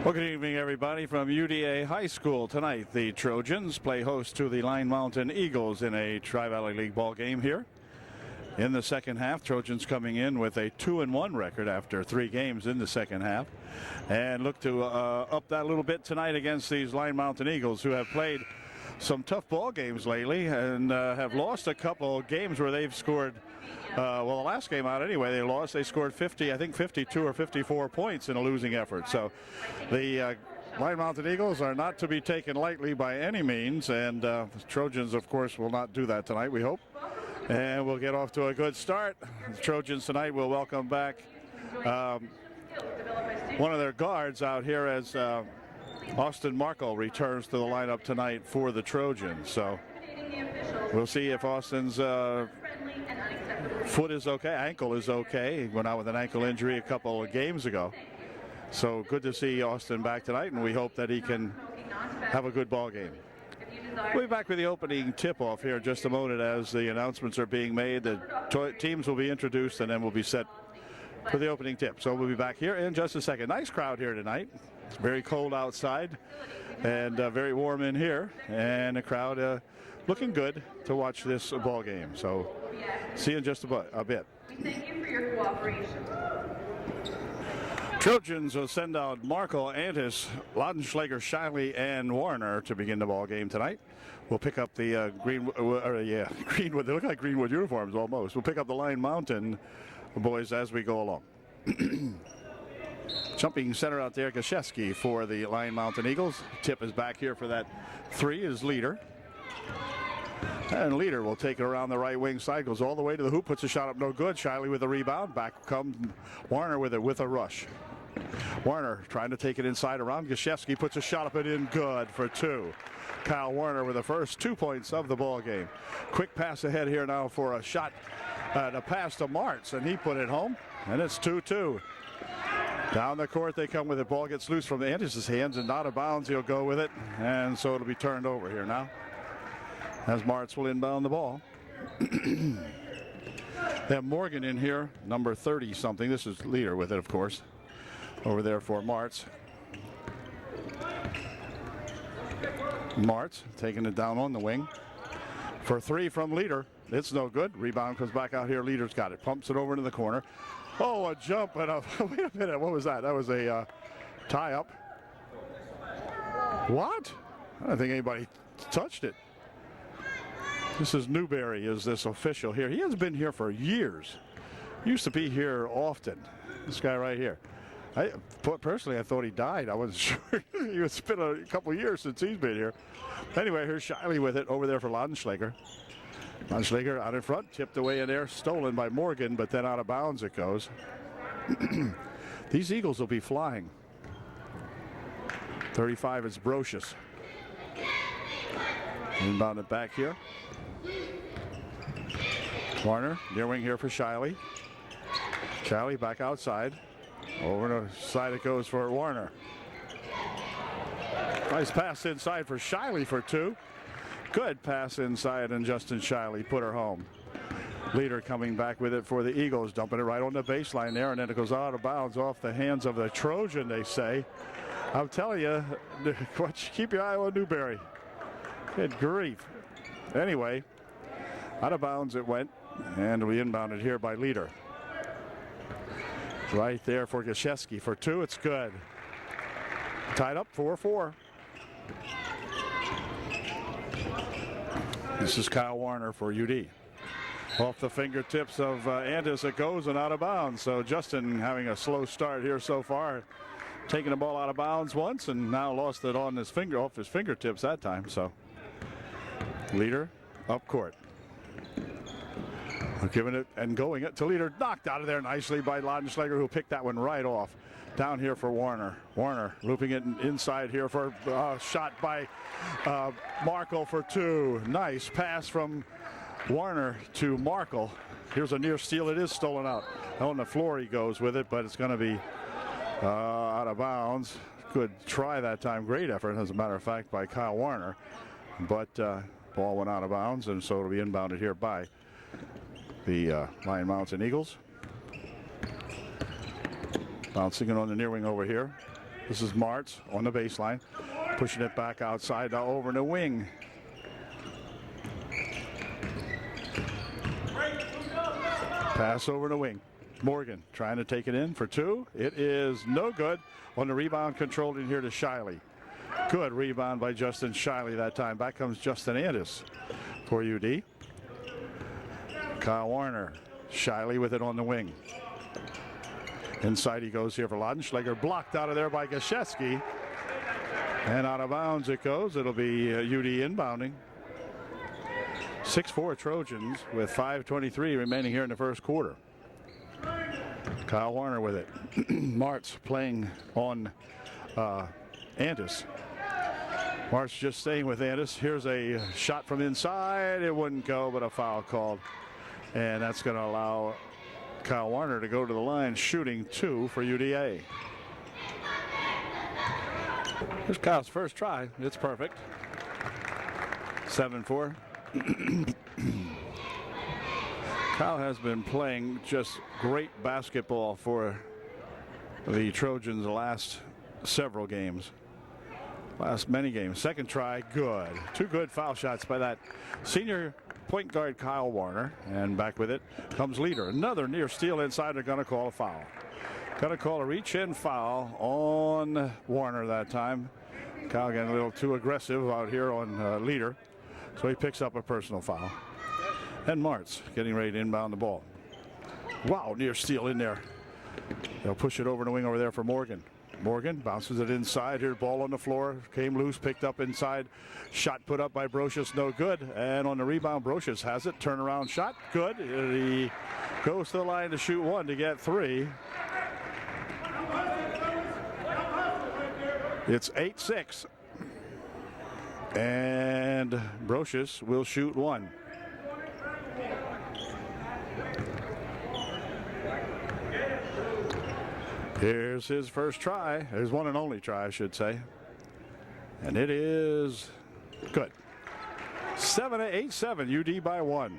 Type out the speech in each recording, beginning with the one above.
Well, good evening, everybody, from UDA High School. Tonight, the Trojans play host to the Line Mountain Eagles in a Tri-Valley League ball game here. In the second half, Trojans coming in with a 2-1 record after 3 games in the second half, and look to up that a little bit tonight against these Line Mountain Eagles, who have played some tough ball games lately and have lost a couple games where they've scored. Well, the last game out anyway, they lost. They scored 52 or 54 points in a losing effort. So the Line Mountain Eagles are not to be taken lightly by any means, and the Trojans, of course, will not do that tonight, we hope. And we'll get off to a good start. The Trojans tonight will welcome back one of their guards out here as Austin Markle returns to the lineup tonight for the Trojans. So we'll see if Austin's foot is okay, ankle is okay. He went out with an ankle injury a couple of games ago. So good to see Austin back tonight, and we hope that he can have a good ball game. We'll be back with the opening tip-off here in just a moment as the announcements are being made. The teams will be introduced, and then we'll be set for the opening tip. So we'll be back here in just a second. Nice crowd here tonight. It's very cold outside and very warm in here, and the crowd looking good to watch this ball game. So see you in just a bit. Thank you for your cooperation. Trojans will send out Markle, Antis, Laudenschlager, Shiley, and Warner to begin the ball game tonight. We'll pick up the Greenwood. They look like Greenwood uniforms almost. We'll pick up the Line Mountain boys as we go along. Jumping center out there, Gaszewski for the Line Mountain Eagles. Tip is back here for that 3 is Leader. And Leader will take it around the right wing side, goes all the way to the hoop, puts a shot up, no good. Shiley with the rebound. Back comes Warner with a rush. Warner trying to take it inside around. Gaszewski puts a shot up and in, good for 2. Kyle Warner with the first 2 points of the ball game. Quick pass ahead here now for a shot, a pass to Martz, and he put it home, and it's 2-2. Down the court they come with it. Ball gets loose from Antis' hands and out of bounds. He'll go with it, and so it'll be turned over here now as Martz will inbound the ball. They have Morgan in here, number 30-something. This is Leader with it, of course, over there for Martz. Martz taking it down on the wing for 3 from Leader. It's no good. Rebound comes back out here. Leader's got it. Pumps it over into the corner. Oh, a jump and a wait a minute. What was that? That was a tie up. What? I don't think anybody touched it. This is Newberry, is this official here. He has been here for years. Used to be here often. This guy right here. Personally, I thought he died. I wasn't sure. It's been a couple of years since he's been here. Anyway, here's Shiley with it over there for Laudenschlager. Laudenschlager out in front, tipped away in there, stolen by Morgan, but then out of bounds it goes. These Eagles will be flying. 35 is Brocious. Inbound it back here. Warner, near wing here for Shiley. Shiley back outside. Over the side it goes for Warner. Nice pass inside for Shiley for 2. Good pass inside, and Justin Shiley put her home. Leader coming back with it for the Eagles, dumping it right on the baseline there, and then it goes out of bounds off the hands of the Trojan, they say. I'm telling you, keep your eye on Newberry. Good grief. Anyway, out of bounds it went, and we inbounded here by Leader. Right there for Gaszewski for 2. It's good. Tied up 4-4. This is Kyle Warner for UD. Off the fingertips of Antis it goes and out of bounds. So Justin having a slow start here so far. Taking the ball out of bounds once and now lost it on his finger, off his fingertips that time. So Leader up court. Giving it and going it to Leader. Knocked out of there nicely by Laudenschlager, who picked that one right off. Down here for Warner. Warner looping it inside here for a shot by Markle for 2. Nice pass from Warner to Markle. Here's a near steal. It is stolen out. On the floor he goes with it, but it's going to be out of bounds. Good try that time. Great effort, as a matter of fact, by Kyle Warner. But ball went out of bounds, and so it'll be inbounded here by the Line Mountain Eagles. Bouncing it on the near wing over here. This is Martz on the baseline, pushing it back outside now over in the wing. Pass over the wing. Morgan trying to take it in for two. It is no good. On the rebound, controlled in here to Shiley. Good rebound by Justin Shiley that time. Back comes Justin Andis for UD. Kyle Warner. Shiley with it on the wing. Inside he goes here for Laudenschläger. Blocked out of there by Gashevsky. And out of bounds it goes. It'll be UD inbounding. 6-4 Trojans with 5:23 remaining here in the first quarter. Kyle Warner with it. Martz playing on Andis. Martz just staying with Andis. Here's a shot from inside. It wouldn't go, but a foul called. And that's going to allow Kyle Warner to go to the line, shooting 2 for UDA. Here's Kyle's first try. It's perfect. 7-4. Kyle has been playing just great basketball for the Trojans the last several games. Last many games. Second try, good. 2 good foul shots by that senior point guard Kyle Warner. And back with it comes Leader. Another near steal inside. They're going to call a foul. Going to call a reach-in foul on Warner that time. Kyle getting a little too aggressive out here on Leader. So he picks up a personal foul. And Martz getting ready to inbound the ball. Wow, near steal in there. They'll push it over the wing over there for Morgan. Morgan bounces it inside. Here, ball on the floor. Came loose, picked up inside. Shot put up by Brocious, no good. And on the rebound, Brocious has it. Turnaround shot, good. He goes to the line to shoot 1 to get 3. It's 8-6. And Brocious will shoot 1. Here's his first try. His one and only try, I should say. And it is good. 7-8-7, UD by 1.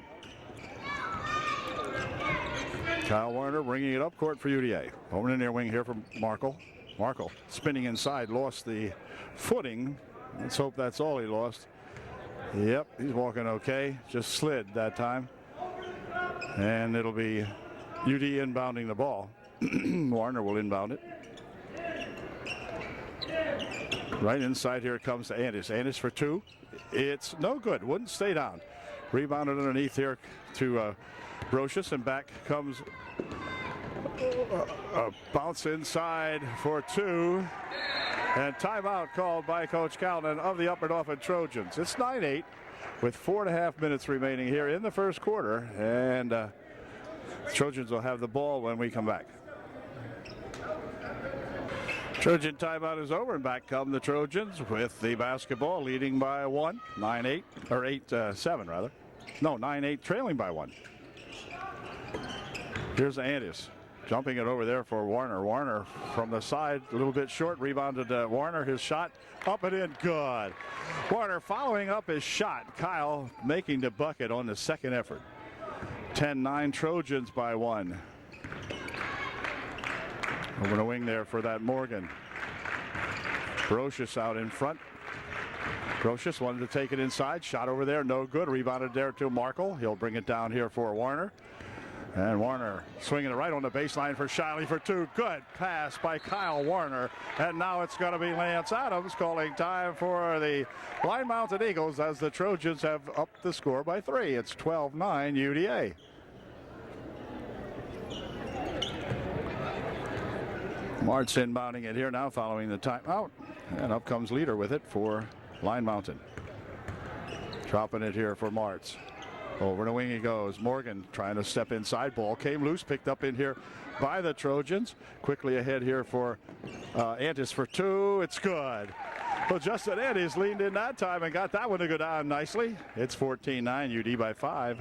Kyle Warner bringing it up court for UDA. Over in their wing here from Markle. Markle spinning inside, lost the footing. Let's hope that's all he lost. Yep, he's walking okay. Just slid that time. And it'll be UD inbounding the ball. Warner will inbound it. Right inside here it comes to Andis. Andis for 2. It's no good. Wouldn't stay down. Rebounded underneath here to Brocious, and back comes a bounce inside for 2. And timeout called by Coach Calnon of the Upper Norfolk Trojans. It's 9-8 with 4.5 minutes remaining here in the first quarter. And the Trojans will have the ball when we come back. Trojan timeout is over, and back come the Trojans with the basketball, leading by 1, 9-8, or 8-7 rather. No, 9-8, trailing by 1. Here's Andis, jumping it over there for Warner. Warner from the side, a little bit short, rebounded Warner. His shot up and in, good. Warner following up his shot. Kyle making the bucket on the second effort. 10-9 Trojans by 1. Over the wing there for that Morgan. Brocious out in front. Brocious wanted to take it inside. Shot over there, no good. Rebounded there to Markle. He'll bring it down here for Warner. And Warner swinging it right on the baseline for Shiley for 2. Good pass by Kyle Warner. And now it's going to be Lance Adams calling time for the Line Mountain Eagles as the Trojans have upped the score by 3. It's 12-9 UDA. Martz inbounding it here now following the timeout. And up comes Leader with it for Line Mountain. Dropping it here for Martz. Over the wing he goes. Morgan trying to step inside. Ball came loose. Picked up in here by the Trojans. Quickly ahead here for Andis for 2. It's good. Well, Justin Andis leaned in that time and got that one to go down nicely. It's 14-9 UD by 5.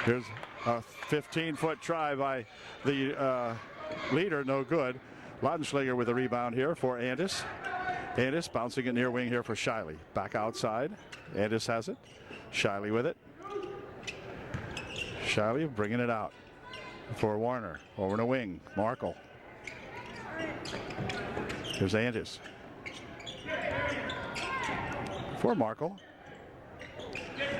Here's a 15-foot try by the Leader, no good. Laudenschläger with a rebound here for Andis. Andis bouncing it near wing here for Shiley. Back outside. Andis has it. Shiley with it. Shiley bringing it out for Warner. Over the wing. Markle. Here's Andis. For Markle.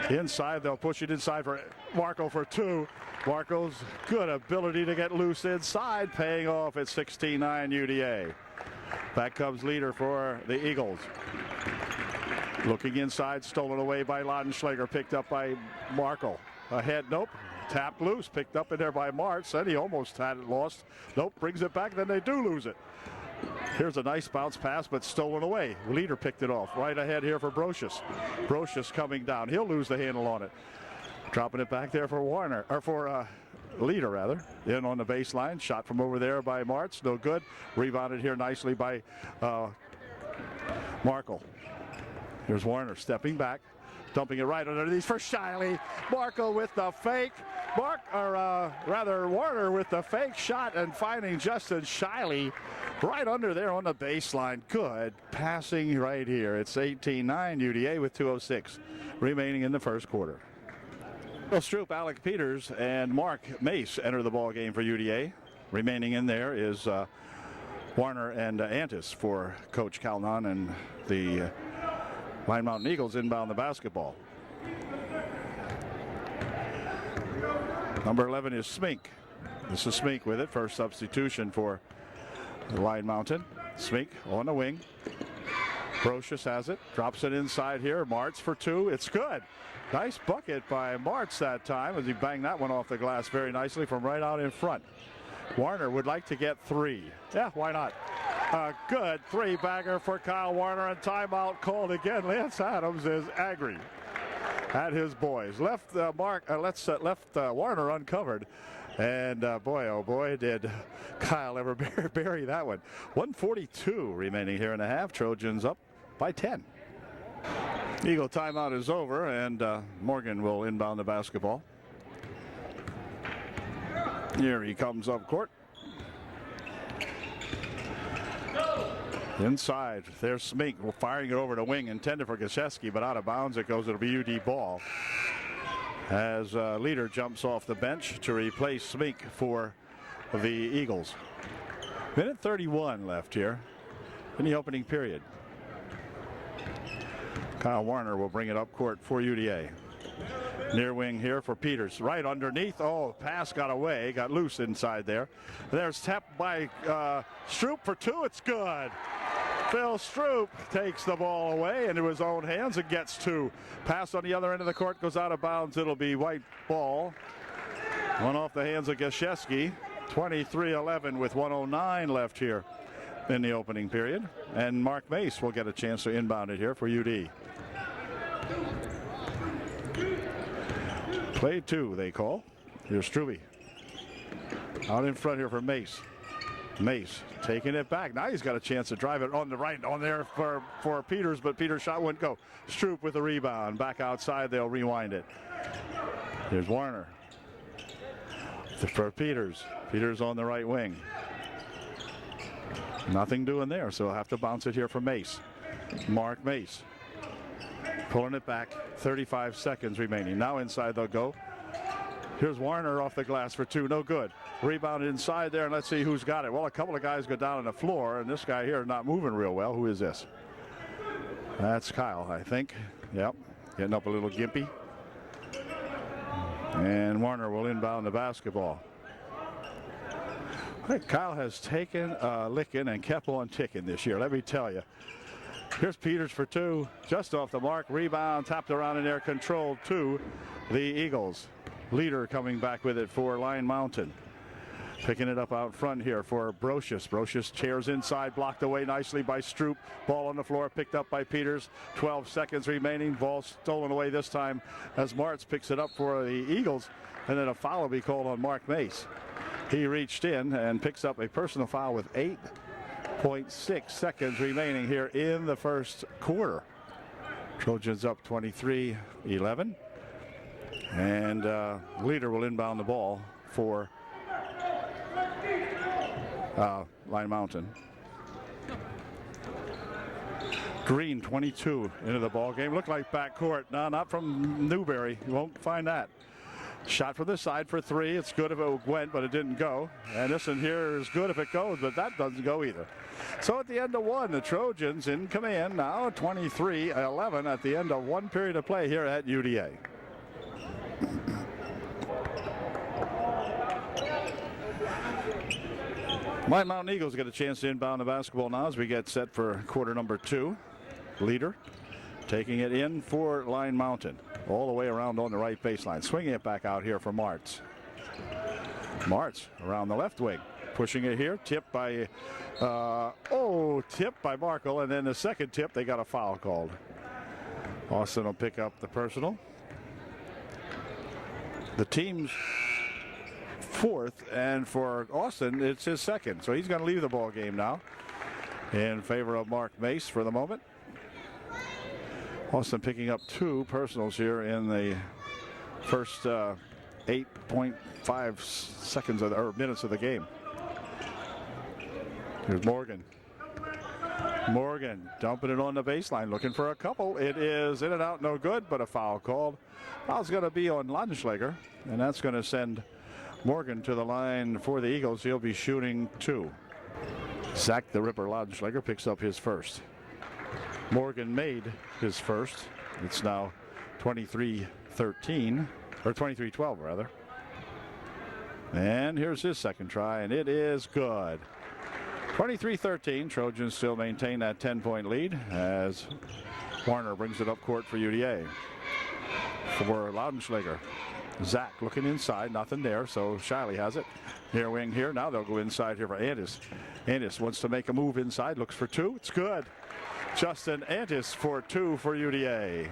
Inside, they'll push it inside for Markle for 2. Markle's good ability to get loose inside, paying off at 16-9 UDA. Back comes leader for the Eagles. Looking inside, stolen away by Laudenschlager, picked up by Markle. Ahead, nope. Tapped loose, picked up in there by Martz. Then he almost had it lost. Nope, brings it back, then they do lose it. Here's a nice bounce pass, but stolen away. Leader picked it off. Right ahead here for Brocious. Brocious coming down. He'll lose the handle on it. Dropping it back there for Warner, or for Leader rather. In on the baseline. Shot from over there by Martz. No good. Rebounded here nicely by Markle. Here's Warner stepping back. Dumping it right underneath for Shiley. Markle with the fake. Warner with the fake shot and finding Justin Shiley right under there on the baseline. Good passing right here. It's 18-9 UDA with 2:06 remaining in the first quarter. Well, Stroop, Alec Peters, and Mark Mace enter the ball game for UDA. Remaining in there is Warner and Antis for Coach Calnon, and the Line Mountain Eagles inbound the basketball. Number 11 is Smink. This is Smink with it. First substitution for Line Mountain. Smink on the wing. Brocious has it. Drops it inside here. Martz for 2. It's good. Nice bucket by Martz that time as he banged that one off the glass very nicely from right out in front. Warner would like to get 3. Yeah, why not? A good 3-bagger for Kyle Warner, and timeout called again. Lance Adams is angry at his boys. Left Warner uncovered, and boy, oh boy, did Kyle ever bury that one. 1:42 remaining here in the half. Trojans up by 10. Eagle timeout is over, and Morgan will inbound the basketball. Here he comes up court. Inside, there's Smink firing it over the wing, intended for Gosiewski, but out of bounds it goes. It'll be UD ball as Leader jumps off the bench to replace Smink for the Eagles. Minute 31 left here in the opening period. Kyle Warner will bring it up court for UDA. Near wing here for Peters. Right underneath. Oh, pass got away. Got loose inside there. There's tapped by Stroop for 2. It's good. Phil Stroop takes the ball away into his own hands and gets 2. Pass on the other end of the court goes out of bounds. It'll be white ball. One off the hands of Gosiewski. 23-11 with 1:09 left here in the opening period. And Mark Mace will get a chance to inbound it here for UD. Play 2, they call. Here's Struby. Out in front here for Mace. Mace taking it back. Now he's got a chance to drive it on the right, on there for Peters, but Peters' shot wouldn't go. Stroop with the rebound. Back outside, they'll rewind it. Here's Warner. For Peters. Peters on the right wing. Nothing doing there, so he'll have to bounce it here for Mace. Mark Mace. Pulling it back, 35 seconds remaining. Now inside they'll go. Here's Warner off the glass for 2, no good. Rebound inside there, and let's see who's got it. Well, a couple of guys go down on the floor, and this guy here not moving real well. Who is this? That's Kyle, I think. Yep, getting up a little gimpy. And Warner will inbound the basketball. Hey, Kyle has taken a licking and kept on ticking this year, let me tell you. Here's Peters for 2, just off the mark. Rebound, tapped around in there, controlled to the Eagles. Leader coming back with it for Line Mountain. Picking it up out front here for Brocious. Brocious chairs inside, blocked away nicely by Stroop. Ball on the floor, picked up by Peters. 12 seconds remaining. Ball stolen away this time as Martz picks it up for the Eagles. And then a foul will be called on Mark Mace. He reached in and picks up a personal foul with 8.6 seconds remaining here in the first quarter. Trojans up 23-11. And Leader will inbound the ball for Line Mountain. Green, 22 into the ball game. Looked like backcourt. No, not from Newberry. You won't find that. Shot from the side for three. It's good if it went, but it didn't go. And this one here is good if it goes, but that doesn't go either. So at the end of one, the Trojans in command now, 23-11 at the end of one period of play here at UDA. White Mountain Eagles get a chance to inbound the basketball now as we get set for quarter number 2. Leader taking it in for Line Mountain. All the way around on the right baseline. Swinging it back out here for Martz. Martz around the left wing. Pushing it here. Tipped by, tipped by Markle. And then the second tip, they got a foul called. Austin will pick up the personal. The team's fourth, and for Austin, it's his second. So he's going to leave the ball game now in favor of Mark Mace for the moment. Austin picking up 2 personals here in the first 8.5 seconds or minutes of the game. Here's Morgan. Morgan dumping it on the baseline, looking for a couple. It is in and out, no good, but a foul called. Foul's going to be on Laudenschlager, and that's going to send Morgan to the line for the Eagles. He'll be shooting 2. Zach the Ripper Laudenschlager picks up his first. Morgan made his first. It's now 23-13, or 23-12 rather. And here's his second try, and it is good. 23-13. Trojans still maintain that 10-point lead as Warner brings it up court for UDA. For Laudenschlager. Zach looking inside, nothing there, so Shiley has it. Near wing here. Now they'll go inside here for Andis. Andis wants to make a move inside, looks for 2. It's good. Justin Andis for 2 for UDA.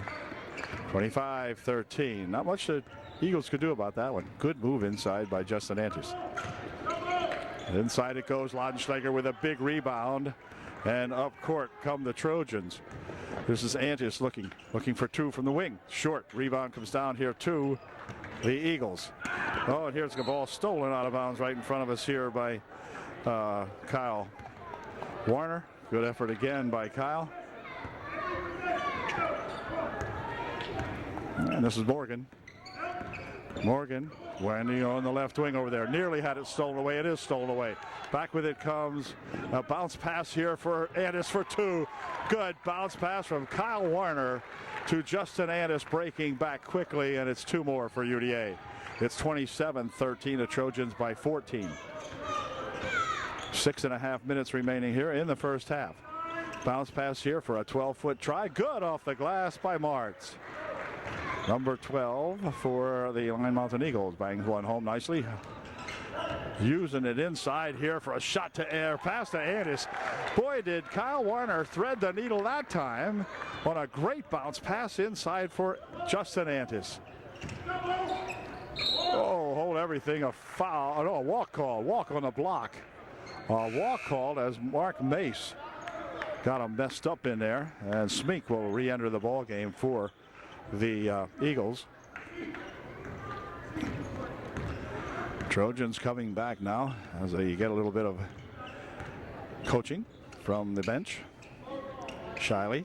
25-13. Not much the Eagles could do about that one. Good move inside by Justin Andis. Inside it goes. Laudenschlager with a big rebound. And up court come the Trojans. This is Andis looking for 2 from the wing. Short rebound comes down here to the Eagles. Oh, and here's the ball stolen out of bounds right in front of us here by Kyle Warner. Good effort again by Kyle. And this is Morgan. Morgan landing on the left wing over there. Nearly had it stolen away. It is stolen away. Back with it comes a bounce pass here for Andis for 2. Good bounce pass from Kyle Warner to Justin Andis, breaking back quickly, and it's 2 more for UDA. It's 27-13. The Trojans by 14. 6.5 minutes remaining here in the first half. Bounce pass here for a 12-foot try. Good off the glass by Martz. Number 12 for the Line Mountain Eagles. Bangs one home nicely. Using it inside here for a shot to air. Pass to Andis. Boy, did Kyle Warner thread the needle that time on a great bounce pass inside for Justin Andis. Oh, hold everything. A foul. No, a walk call. Walk on the block. A walk called as Mark Mace got him messed up in there. And Smink will re-enter the ball game for the Eagles. Trojans coming back now as they get a little bit of coaching from the bench. Shiley.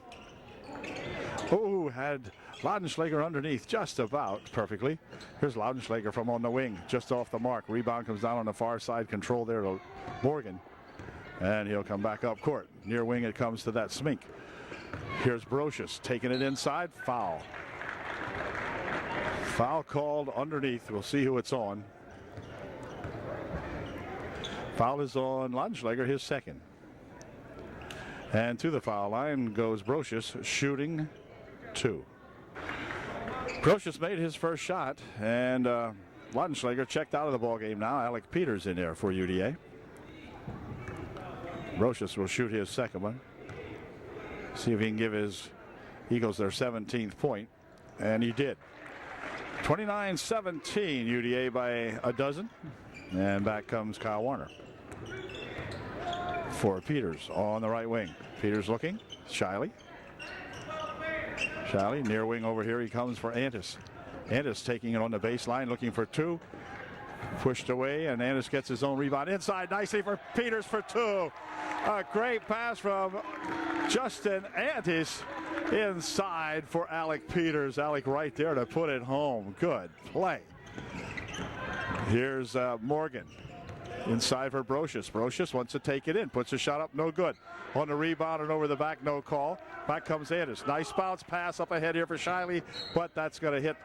Oh, had Laudenschlager underneath just about perfectly. Here's Laudenschlager from on the wing, just off the mark. Rebound comes down on the far side. Control there to Morgan. And he'll come back up court. Near wing it comes to that Smink. Here's Brocious taking it inside. Foul. Foul called underneath. We'll see who it's on. Foul is on Laudenschlager, his second. And to the foul line goes Brocious, shooting 2. Brocious made his first shot, and Laudenschlager checked out of the ballgame now. Alec Peters in there for UDA. Brocious will shoot his second one. See if he can give his Eagles their 17th point, and he did. 29-17, UDA by a dozen. And back comes Kyle Warner for Peters on the right wing. Peters looking. Shiley. Shiley near wing over here. He comes for Andis. Andis taking it on the baseline, looking for 2. Pushed away, and Andis gets his own rebound inside nicely for Peters for 2. A great pass from Justin Andis inside for Alec Peters. Alec right there to put it home. Good play. Here's Morgan. Inside for Brocious. Brocious wants to take it in. Puts a shot up. No good. On the rebound and over the back. No call. Back comes Anders. Nice bounce pass up ahead here for Shiley. But that's going to hit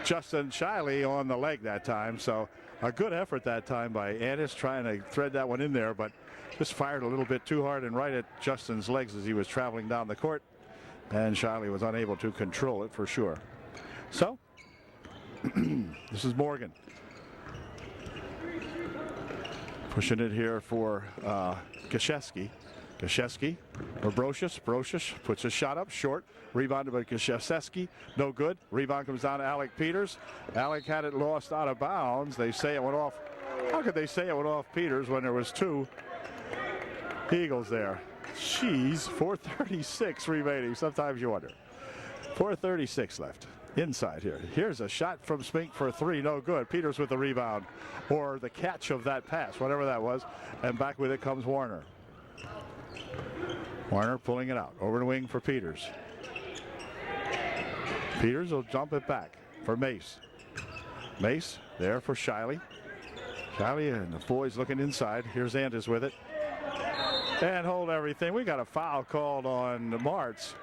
Justin Shiley on the leg that time. So a good effort that time by Anders trying to thread that one in there. But just fired a little bit too hard and right at Justin's legs as he was traveling down the court. And Shiley was unable to control it for sure. So this is Morgan. Pushing it here for Gaszewski. Gaszewski or Brocious. Brocious puts a shot up short. Rebounded by Gaszewski. No good. Rebound comes down to Alec Peters. Alec had it lost out of bounds. They say it went off. How could they say it went off Peters when there was two Eagles there? Jeez, 4:36 remaining. Sometimes you wonder. 4:36 left. Inside here. Here's a shot from Spink for three. No good. Peters with the rebound or the catch of that pass, whatever that was. And back with it comes Warner. Warner pulling it out. Over the wing for Peters. Peters will jump it back for Mace. Mace there for Shiley. Shiley and the boys looking inside. Here's Anders with it. And hold everything. We got a foul called on Martz.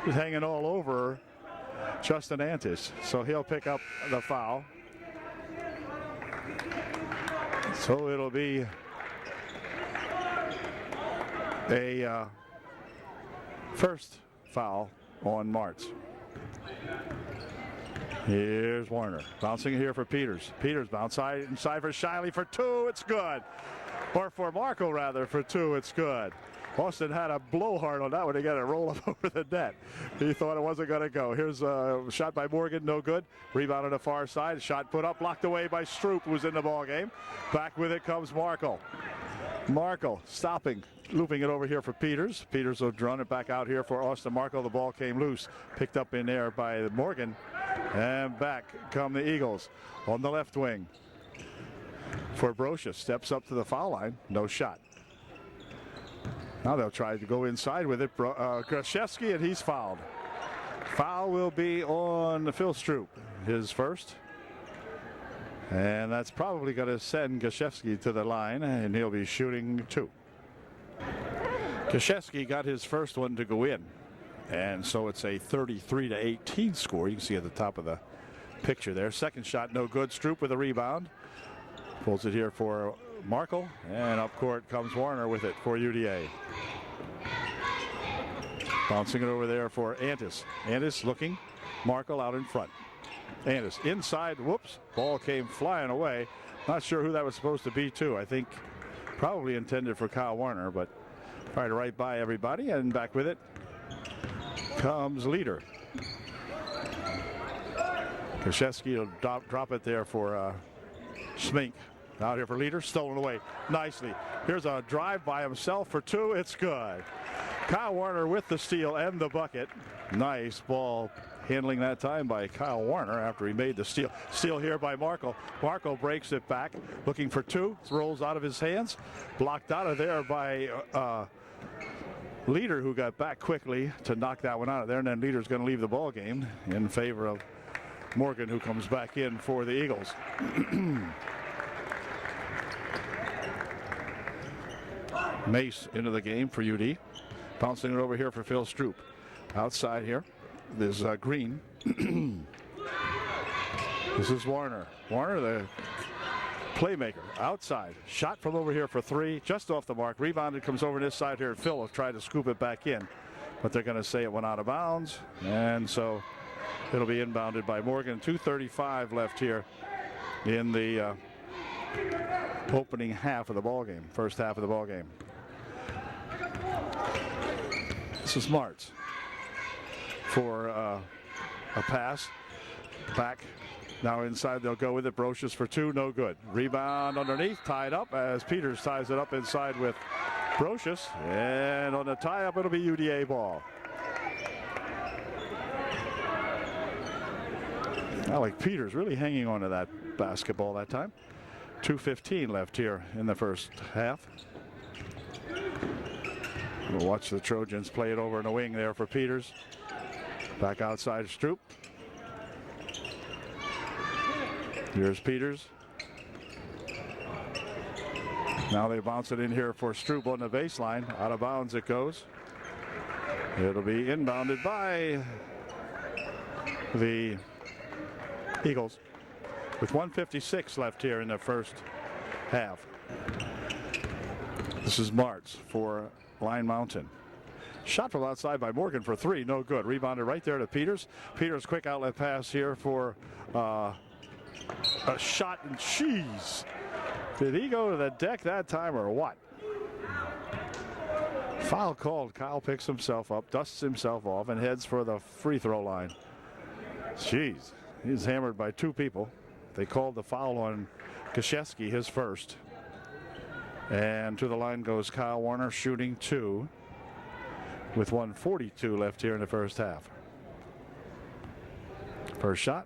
He's hanging all over Justin Antis, so he'll pick up the foul. So it'll be a first foul on Martz. Here's Warner bouncing here for Peters. Peters bounce inside for Shiley for two. It's good. Or for Marco rather for two. It's good. Austin had a blowhard on that one. He got it roll up over the net. He thought it wasn't going to go. Here's a shot by Morgan. No good. Rebound on the far side. Shot put up. Blocked away by Stroop, who's in the ball game. Back with it comes Markle. Markle stopping. Looping it over here for Peters. Peters will run it back out here for Austin Markle. The ball came loose. Picked up in there by Morgan. And back come the Eagles on the left wing. For Brocious. Steps up to the foul line. No shot. Now they'll try to go inside with it. Gaszewski, and he's fouled. Foul will be on Phil Stroop, his first. And that's probably going to send Gaszewski to the line, and he'll be shooting two. Gaszewski got his first one to go in. And so it's a 33-18 score. You can see at the top of the picture there. Second shot, no good. Stroop with a rebound. Pulls it here for Markle, and up court comes Warner with it for UDA. Bouncing it over there for Antis. Antis looking. Markle out in front. Antis inside. Whoops. Ball came flying away. Not sure who that was supposed to be, too. I think probably intended for Kyle Warner, but tried to right by everybody, and back with it comes Leader. Gaszewski will drop it there for Smink. Out here for Leader, stolen away nicely. Here's a drive by himself for two. It's good. Kyle Warner with the steal and the bucket. Nice ball handling that time by Kyle Warner after he made the steal. Steal here by Markle. Markle breaks it back, looking for two. Rolls out of his hands. Blocked out of there by Leader, who got back quickly to knock that one out of there. And then Leader's going to leave the ball game in favor of Morgan, who comes back in for the Eagles. Mace into the game for UD. Bouncing it over here for Phil Stroop. Outside here, there's Green. This is Warner. Warner, the playmaker. Outside. Shot from over here for three. Just off the mark. Rebounded, comes over this side here. Phil will try to scoop it back in. But they're going to say it went out of bounds. And so it'll be inbounded by Morgan. 2:35 left here in the opening half of the ball game. First half of the ball game. This is Martz for a pass. Back now inside. They'll go with it. Brocious for two. No good. Rebound underneath. Tied up as Peters ties it up inside with Brocious. And on the tie up, it'll be UDA ball. Alec Peters really hanging on to that basketball that time. 2:15 left here in the first half. We'll watch the Trojans play it over in the wing there for Peters. Back outside Stroop. Here's Peters. Now they bounce it in here for Stroop on the baseline. Out of bounds it goes. It'll be inbounded by the Eagles with 1:56 left here in the first half. This is Martz for Line Mountain. Shot from outside by Morgan for three, no good. Rebounded right there to Peters. Peters quick outlet pass here for a shot and cheese. Did he go to the deck that time or what? Foul called. Kyle picks himself up, dusts himself off, and heads for the free throw line. Jeez, he's hammered by two people. They called the foul on Krzyzewski, his first. And to the line goes Kyle Warner, shooting two with 1:42 left here in the first half. First shot.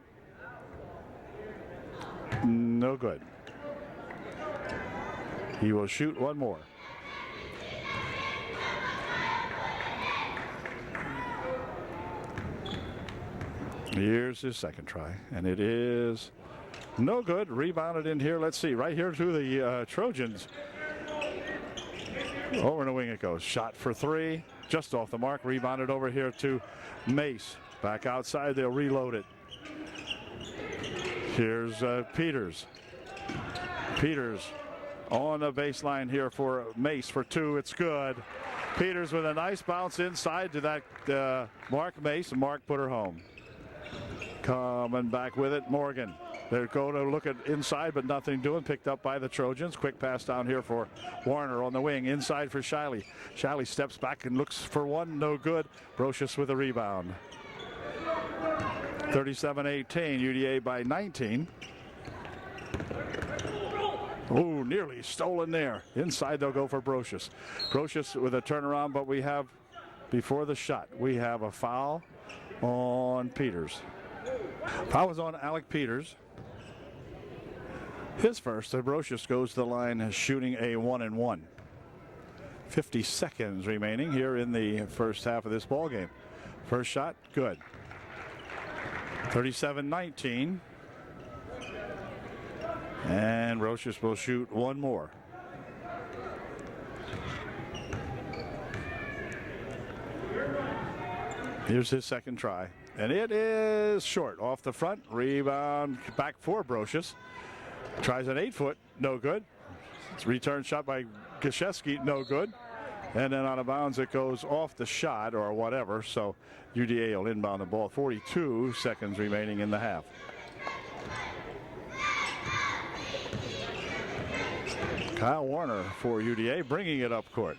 No good. He will shoot one more. Here's his second try, and it is no good. Rebounded in here. Let's see, right here to the Trojans. Over in the wing it goes. Shot for three, just off the mark. Rebounded over here to Mace. Back outside, they'll reload it. Here's Peters. Peters on the baseline here for Mace for two. It's good. Peters with a nice bounce inside to that Mark Mace. Mark put her home. Coming back with it, Morgan. They're going to look at inside, but nothing doing. Picked up by the Trojans. Quick pass down here for Warner on the wing. Inside for Shiley. Shiley steps back and looks for one. No good. Brocious with a rebound. 37-18. UDA by 19. Oh, nearly stolen there. Inside they'll go for Brocious. Brocious with a turnaround, but we have, before the shot, we have a foul on Peters. Foul was on Alec Peters. His first. Brocious goes to the line shooting a 1-and-1. 50 seconds remaining here in the first half of this ball game. First shot, good. 37-19. And Brocious will shoot one more. Here's his second try. And it is short off the front. Rebound back for Brocious. Tries an 8-foot, no good. It's a return shot by Krzyzewski, no good. And then out of bounds it goes off the shot or whatever. So UDA will inbound the ball. 42 seconds remaining in the half. Kyle Warner for UDA, bringing it up court.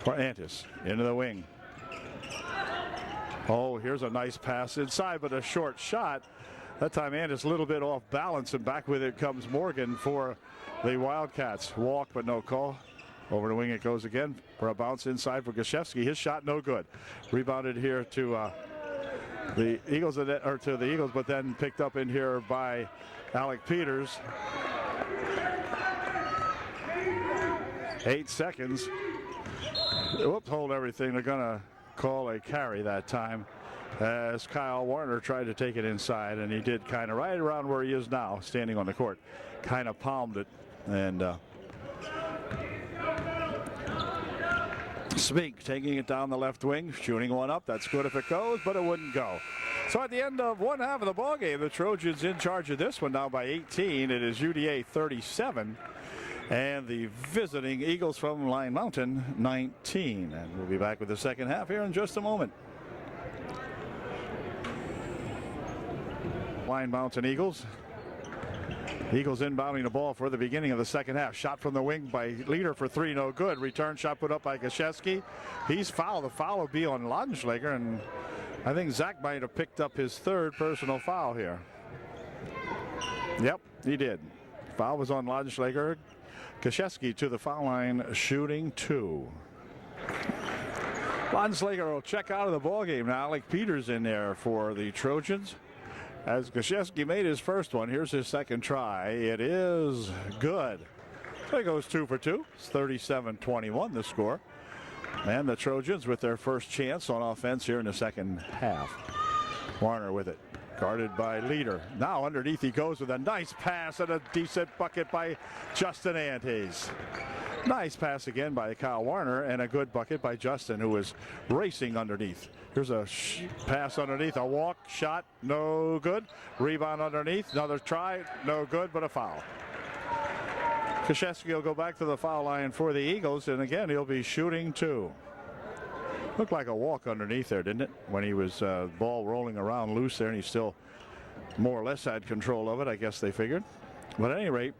For Antis, into the wing. Oh, here's a nice pass inside, but a short shot. That time Antis a little bit off balance, and back with it comes Morgan for the Wildcats. Walk, but no call. Over the wing it goes again for a bounce inside for Krzyzewski. His shot no good. Rebounded here to the Eagles, or to the Eagles, but then picked up in here by Alec Peters. 8 seconds. Whoops, hold everything. They're gonna call a carry that time as Kyle Warner tried to take it inside, and he did kind of right around where he is now, standing on the court. Kind of palmed it, and Spink taking it down the left wing, shooting one up. That's good if it goes, but it wouldn't go. So at the end of one half of the ball game, the Trojans in charge of this one now by 18. It is UDA 37 and the visiting Eagles from Line Mountain 19. And we'll be back with the second half here in just a moment. Line Mountain Eagles. Eagles inbounding the ball for the beginning of the second half. Shot from the wing by Leader for three, no good. Return shot put up by Krzyzewski. He's fouled. The foul will be on Laudenschlager, and I think Zach might have picked up his third personal foul here. Yep, he did. Foul was on Laudenschlager. Krzyzewski to the foul line, shooting two. Laudenschlager will check out of the ball game now. Alec Peters in there for the Trojans. As Krzyzewski made his first one, here's his second try. It is good. So he goes 2 for 2. It's 37-21 the score. And the Trojans with their first chance on offense here in the second half. Warner with it. Guarded by Leader. Now underneath he goes with a nice pass and a decent bucket by Justin Antes. Nice pass again by Kyle Warner and a good bucket by Justin, who was racing underneath. Here's a pass underneath, a walk, shot, no good. Rebound underneath, another try, no good, but a foul. Krzyzewski will go back to the foul line for the Eagles, and again he'll be shooting 2. Looked like a walk underneath there, didn't it? When he was ball rolling around loose there, and he still more or less had control of it, I guess they figured. But at any rate,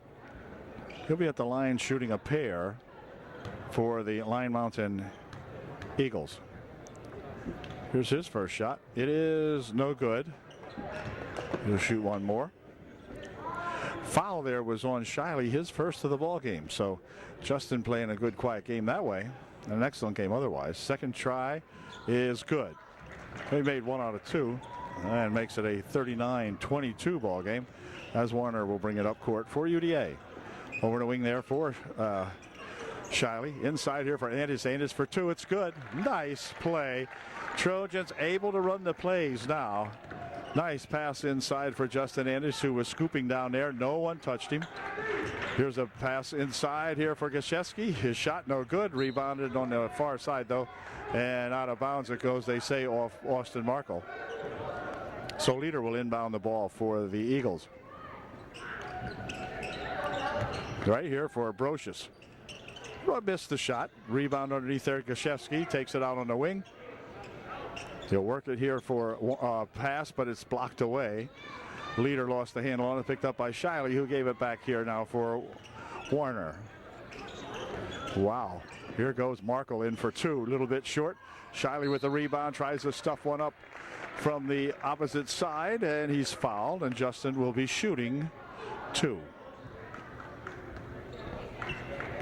he'll be at the line shooting a pair for the Lion Mountain Eagles. Here's his first shot. It is no good. He'll shoot one more. Foul there was on Shiley, his first of the ball game. So Justin playing a good quiet game that way. An excellent game otherwise. Second try is good. He made 1 out of 2 and makes it a 39-22 ball game as Warner will bring it up court for UDA. Over the wing there for Shiley. Inside here for Andes. Andes for 2. It's good. Nice play. Trojans able to run the plays now. Nice pass inside for Justin Andes, who was scooping down there. No one touched him. Here's a pass inside here for Krzyzewski. His shot no good. Rebounded on the far side though. And out of bounds it goes, they say, off Austin Markle. So Leader will inbound the ball for the Eagles. Right here for Brocious. Missed the shot. Rebound underneath there. Krzyzewski takes it out on the wing. He'll work it here for a pass, but it's blocked away. Leader lost the handle on it, picked up by Shiley, who gave it back here now for Warner. Wow. Here goes Markle in for 2, a little bit short. Shiley with the rebound, tries to stuff one up from the opposite side, and he's fouled, and Justin will be shooting 2.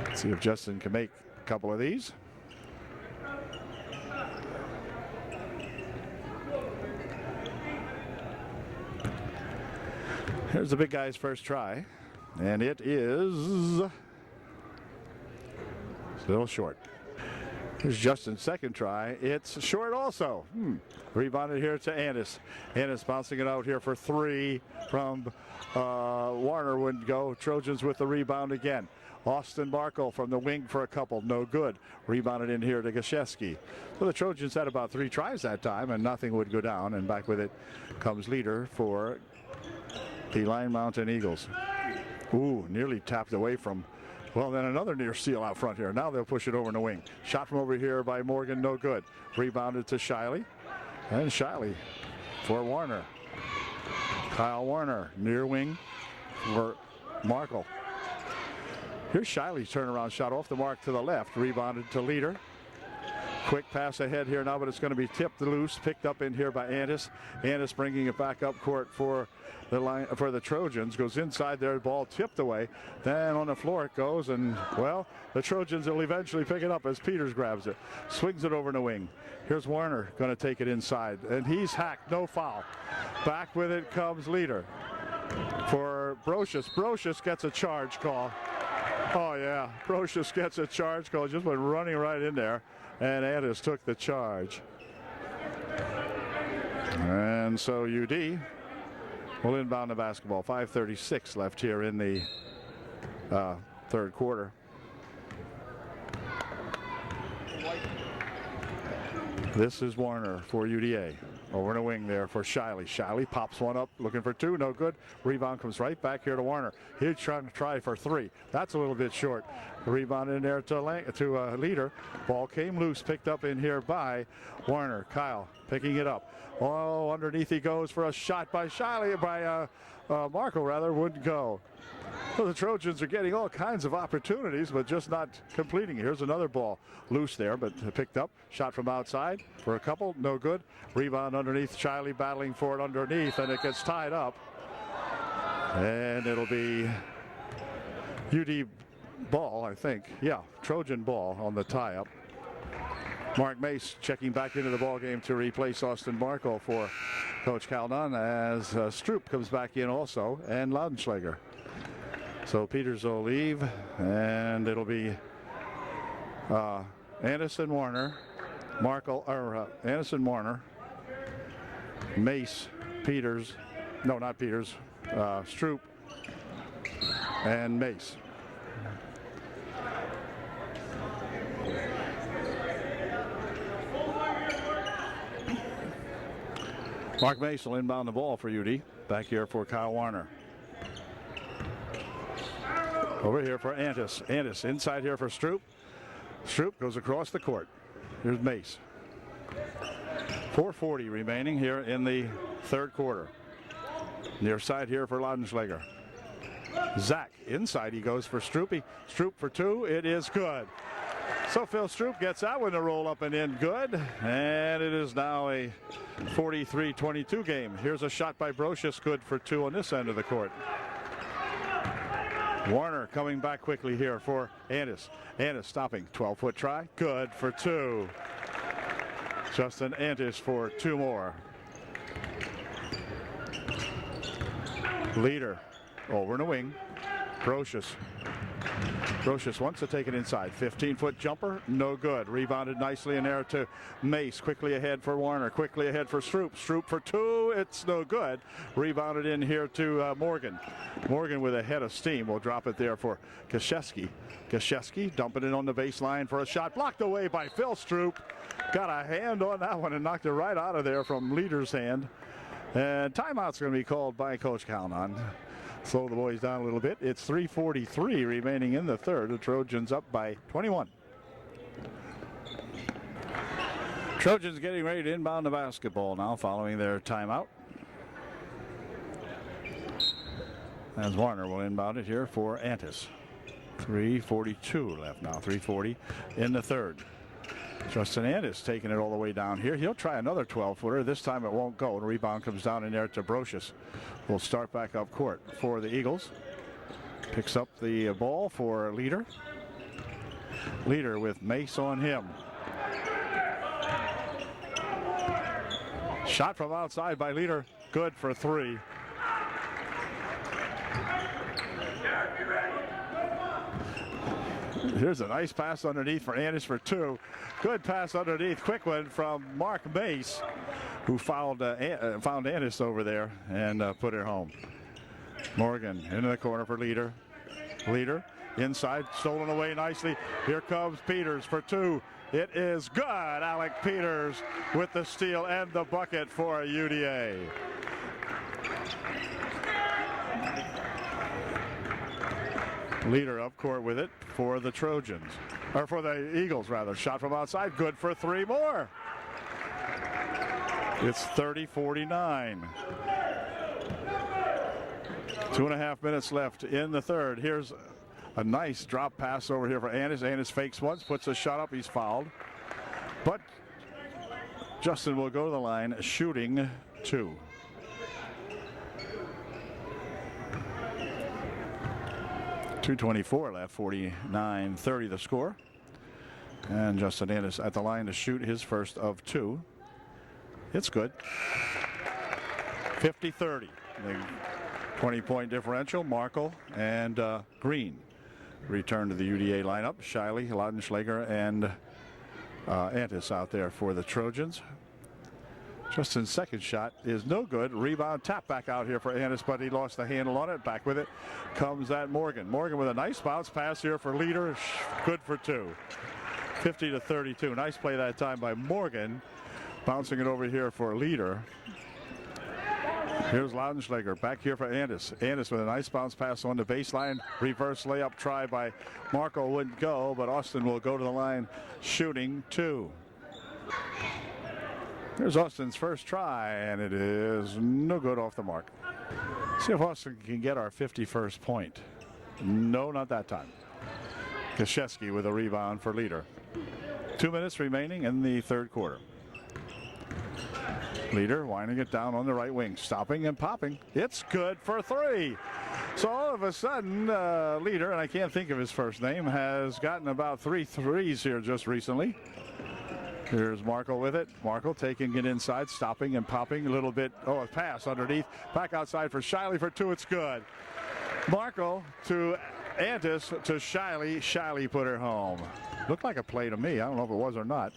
Let's see if Justin can make a couple of these. Here's the big guy's first try, and it is a little short. Here's Justin's second try. It's short also. Rebounded here to Andes. Andes bouncing it out here for 3 from Warner. Wouldn't go. Trojans with the rebound again. Austin Markle from the wing for a couple. No good. Rebounded in here to Krzyzewski. So the Trojans had about 3 tries that time, and nothing would go down. And back with it comes Leader for the Lion Mountain Eagles. Ooh, nearly tapped away from, well, then another near steal out front here. Now they'll push it over in the wing. Shot from over here by Morgan, no good. Rebounded to Shiley. And Shiley for Warner. Kyle Warner, near wing for Markle. Here's Shiley's turnaround shot off the mark to the left. Rebounded to Leader. Quick pass ahead here now, but it's going to be tipped loose. Picked up in here by Andes. Andes bringing it back up court for the line for the Trojans. Goes inside there, ball tipped away. Then on the floor it goes, and well, the Trojans will eventually pick it up as Peters grabs it. Swings it over in the wing. Here's Warner going to take it inside, and he's hacked. No foul. Back with it comes Leader for Brocious. Brocious gets a charge call. Oh yeah, Brocious gets a charge call. Just went running right in there. And Andes took the charge. And so UD will inbound the basketball. 5:36 left here in the third quarter. This is Warner for UDA. Over in the wing there for Shiley. Shiley pops one up, looking for 2, no good. Rebound comes right back here to Warner. He's trying to try for 3. That's a little bit short. Rebound in there to Leader. Ball came loose, picked up in here by Warner. Kyle picking it up. Oh, underneath he goes for a shot by Shiley, by Markle rather, wouldn't go. Well, the Trojans are getting all kinds of opportunities, but just not completing. Here's another ball loose there, but picked up. Shot from outside for a couple, no good. Rebound underneath. Shiley battling for it underneath, and it gets tied up. And it'll be UD ball, I think. Yeah, Trojan ball on the tie-up. Mark Mace checking back into the ball game to replace Austin Markle for Coach Calnon as Stroop comes back in also, and Laudenschlager. So Peters will leave, and it'll be Anderson Warner, Markle, or Anderson Warner, Mace, Peters, no, not Peters, Stroop, and Mace. Mark Mace will inbound the ball for UD. Back here for Kyle Warner. Over here for Antis. Antis inside here for Stroop. Stroop goes across the court. Here's Mace. 4:40 remaining here in the third quarter. Near side here for Laudenschlager. Zach inside, he goes for Stroopy. Stroop for two, it is good. So Phil Stroop gets that one to roll up and in good. And it is now a 43-22 game. Here's a shot by Brocious, good for two on this end of the court. Warner coming back quickly here for Antis. Antis stopping, 12-foot try, good for two. Justin Antis for two more. Leader over in the wing. Brocious. Brocious wants to take it inside. 15-foot jumper, no good. Rebounded nicely in there to Mace. Quickly ahead for Warner. Quickly ahead for Stroop. Stroop for two, it's no good. Rebounded in here to Morgan. Morgan with a head of steam will drop it there for Kashesky. Kashesky dumping it on the baseline for a shot. Blocked away by Phil Stroop. Got a hand on that one and knocked it right out of there from Leader's hand. And timeout's going to be called by Coach Calnon. Slow the boys down a little bit. It's 3:43 remaining in the third. The Trojans up by 21. Trojans getting ready to inbound the basketball now following their timeout. As Warner will inbound it here for Antis. 3:42 left now. 3:40 in the third. Justin Antis taking it all the way down here. He'll try another 12-footer. This time it won't go. The rebound comes down in there to Brocious. We'll start back up court for the Eagles. Picks up the ball for Leader. Leader with Mace on him. Shot from outside by Leader. Good for three. Here's a nice pass underneath for Antis for two. Good pass underneath. Quick one from Mark Mace, who found Antis over there and put it home. Morgan into the corner for Leader. Leader inside, stolen away nicely. Here comes Peters for two. It is good. Alec Peters with the steal and the bucket for UDA. Leader up court with it for the Trojans, or for the Eagles rather. Shot from outside, good for three more. It's 30-49. 2.5 minutes left in the third. Here's a nice drop pass over here for Antis. Antis fakes once, puts a shot up, he's fouled. But Justin will go to the line shooting two. .224 left, 49-30 the score. And Justin Antis at the line to shoot his first of two. It's good. 50-30. The 20-point differential. Markle and Green return to the UDA lineup. Shiley, Laudenschlager, and Antis out there for the Trojans. Justin's second shot is no good. Rebound, tap back out here for Antis, but he lost the handle on it. Back with it comes that Morgan. Morgan with a nice bounce pass here for Leader. Good for two. 50-32. Nice play that time by Morgan. Bouncing it over here for Leader. Here's Laudenschlager back here for Antis. Antis with a nice bounce pass on the baseline. Reverse layup try by Marco wouldn't go, but Austin will go to the line shooting two. Here's Austin's first try, and it is no good, off the mark. See if Austin can get our 51st point. No, not that time. Kashesky with a rebound for Leader. 2 minutes remaining in the third quarter. Leader winding it down on the right wing, stopping and popping. It's good for three. So all of a sudden, Leader, and I can't think of his first name, has gotten about 3 threes here just recently. Here's Markle with it. Markle taking it inside, stopping and popping a little bit. Oh, a pass underneath. Back outside for Shiley for two. It's good. Markle to Antis to Shiley. Shiley put her home. Looked like a play to me. I don't know if it was or not.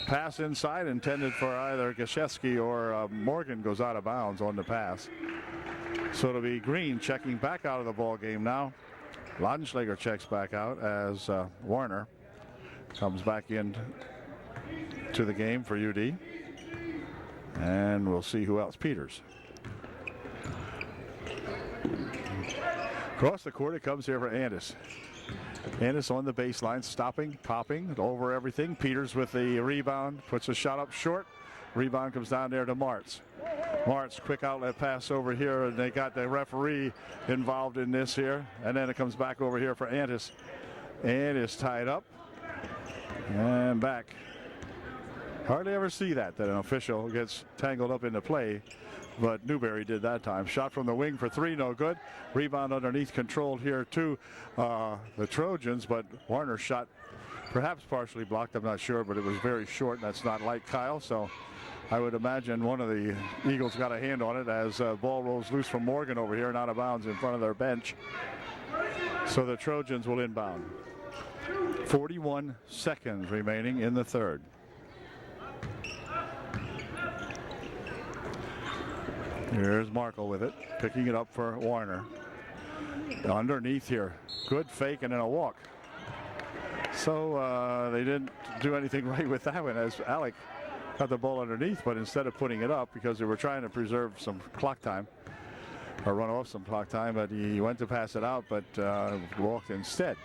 Pass inside intended for either Gashevsky or Morgan, goes out of bounds on the pass. So it'll be Green checking back out of the ball game now. Laudenschlager checks back out as Warner comes back in to the game for UD. And we'll see who else. Peters. Across the court it comes here for Andis. Andis on the baseline, stopping, popping over everything. Peters with the rebound, puts a shot up short. Rebound comes down there to Martz. Martz, quick outlet pass over here, and they got the referee involved in this here. And then it comes back over here for Andis. Andis tied up and back. Hardly ever see that an official gets tangled up in the play, but Newberry did that time. Shot from the wing for three, no good. Rebound underneath, controlled here to the Trojans, but Warner shot perhaps partially blocked, I'm not sure, but it was very short, and that's not like Kyle, so I would imagine one of the Eagles got a hand on it as ball rolls loose from Morgan over here and out of bounds in front of their bench. So the Trojans will inbound. 41 seconds remaining in the third. Here's Markle with it, picking it up for Warner. Underneath here, good fake and then a walk. So they didn't do anything right with that one as Alec got the ball underneath, but instead of putting it up because they were trying to preserve some clock time or run off some clock time, but he went to pass it out, but walked instead.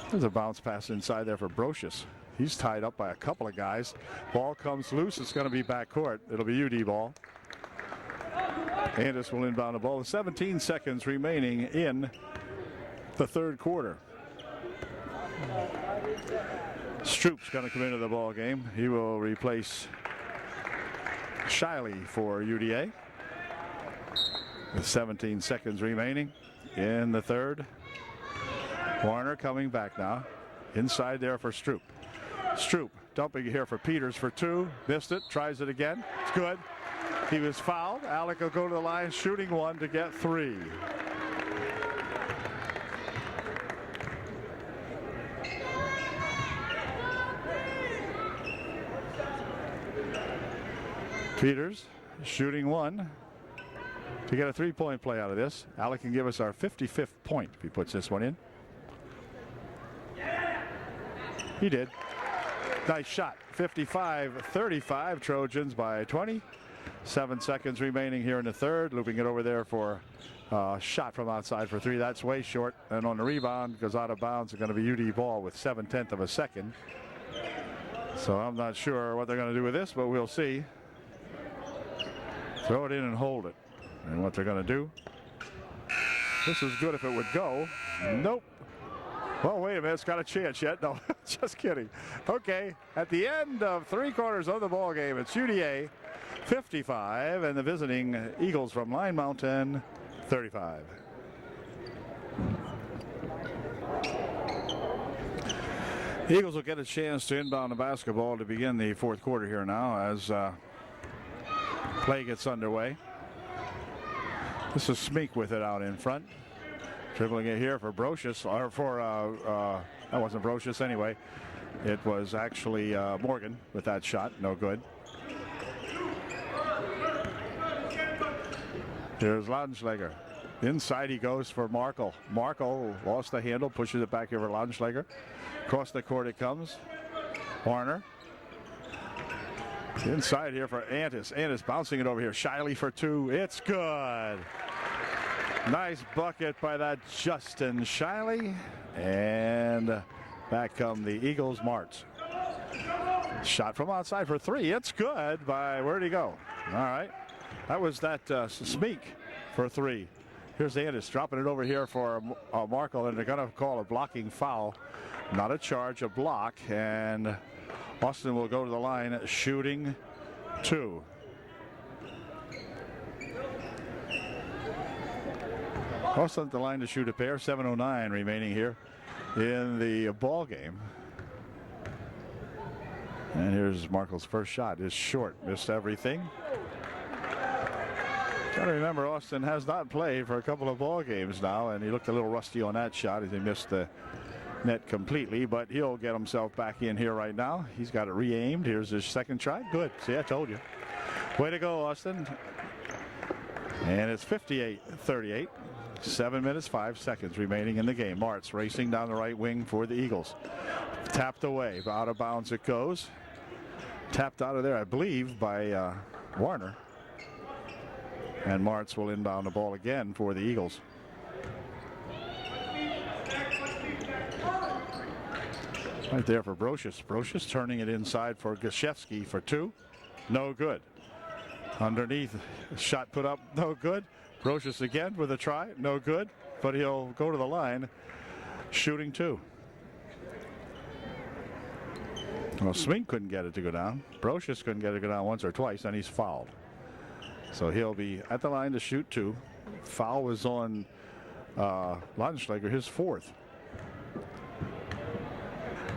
There's a bounce pass inside there for Brocious. He's tied up by a couple of guys. Ball comes loose. It's going to be backcourt. It'll be UD ball. Andis will inbound the ball with 17 seconds remaining in the third quarter. Stroop's going to come into the ball game. He will replace Shiley for UDA. With 17 seconds remaining in the third. Warner coming back now. Inside there for Stroop. Stroop dumping here for Peters for two. Missed it. Tries it again. It's good. He was fouled. Alec will go to the line, shooting one to get three. Peters shooting one to get a three-point play out of this. Alec can give us our 55th point if he puts this one in. He did. Nice shot. 55-35. Trojans by 20. 7 seconds remaining here in the third. Looping it over there for shot from outside for three. That's way short. And on the rebound, goes out of bounds. It's going to be UD ball with 7/10 of a second. So I'm not sure what they're going to do with this, but we'll see. Throw it in and hold it. And what they're going to do. This is good if it would go. Nope. Well, wait a minute. It's got a chance yet. No, just kidding. Okay. At the end of 3/4 of the ball game, it's UDA 55 and the visiting Eagles from Line Mountain 35. The Eagles will get a chance to inbound the basketball to begin the fourth quarter here now as play gets underway. This is Smeek with it out in front. Dribbling it here for Brocious, or for, that wasn't Brocious anyway. It was actually Morgan with that shot, no good. Here's Laudenschlager. Inside he goes for Markle. Markle lost the handle, pushes it back here for Laudenschlager. Across the court it comes. Warner. Inside here for Antis. Antis bouncing it over here. Shiley for two. It's good. Nice bucket by that Justin Shiley. And back come the Eagles. Martz. Shot from outside for three. It's good by, where'd he go? All right. That was that Smeek for three. Here's Andis dropping it over here for Markle, and they're going to call a blocking foul. Not a charge, a block. And Austin will go to the line shooting two. Austin at the line to shoot a pair. 7:09 remaining here in the ball game. And here's Markle's first shot. Is short. Missed everything. Got to remember, Austin has not played for a couple of ball games now, and he looked a little rusty on that shot as he missed the net completely, but he'll get himself back in here right now. He's got it re-aimed. Here's his second try. Good. See, I told you. Way to go, Austin. And it's 58-38. 7 minutes, 5 seconds remaining in the game. Martz racing down the right wing for the Eagles. Tapped away. Out of bounds it goes. Tapped out of there, I believe, by Warner. And Martz will inbound the ball again for the Eagles. Right there for Brocious. Brocious turning it inside for Gashevsky for two. No good. Underneath, shot put up, no good. Brocious again with a try, no good. But he'll go to the line, shooting two. Well, Swing couldn't get it to go down. Brocious couldn't get it to go down once or twice, and he's fouled. So he'll be at the line to shoot two. Foul was on Lundschlager, his fourth.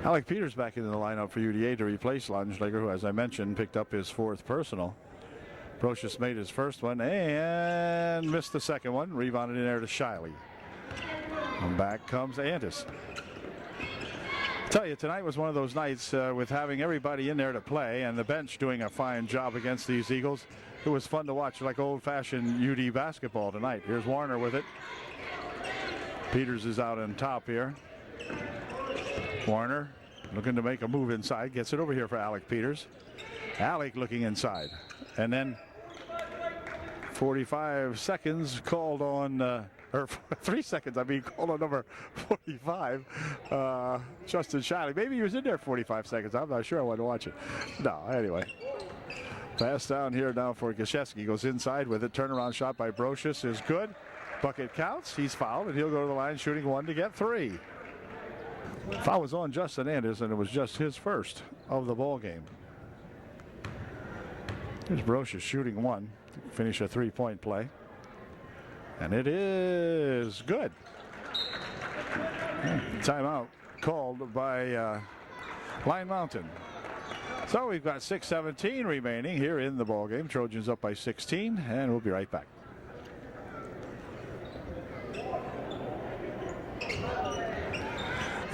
Alec Peters back into the lineup for UDA to replace Lundschlager, who, as I mentioned, picked up his fourth personal. Brocious made his first one and missed the second one. Rebounded in there to Shiley. And back comes Antis. Tell you, tonight was one of those nights with having everybody in there to play and the bench doing a fine job against these Eagles. It was fun to watch, like old-fashioned UD basketball tonight. Here's Warner with it. Peters is out on top here. Warner looking to make a move inside. Gets it over here for Alec Peters. Alec looking inside. And then 45 seconds called on, or 3 seconds, I mean, called on number 45, Justin Shiley. Maybe he was in there 45 seconds. I'm not sure. I want to watch it. No, anyway. Pass down here now for Gashevsky. Goes inside with it. Turnaround shot by Brocious is good. Bucket counts. He's fouled, and he'll go to the line shooting one to get three. Foul was on Justin Anders, and it was just his first of the ball game. Here's Brocious shooting one to finish a three-point play. And it is good. Timeout called by Line Mountain. So we've got 6:17 remaining here in the ball game. Trojans up by 16, and we'll be right back.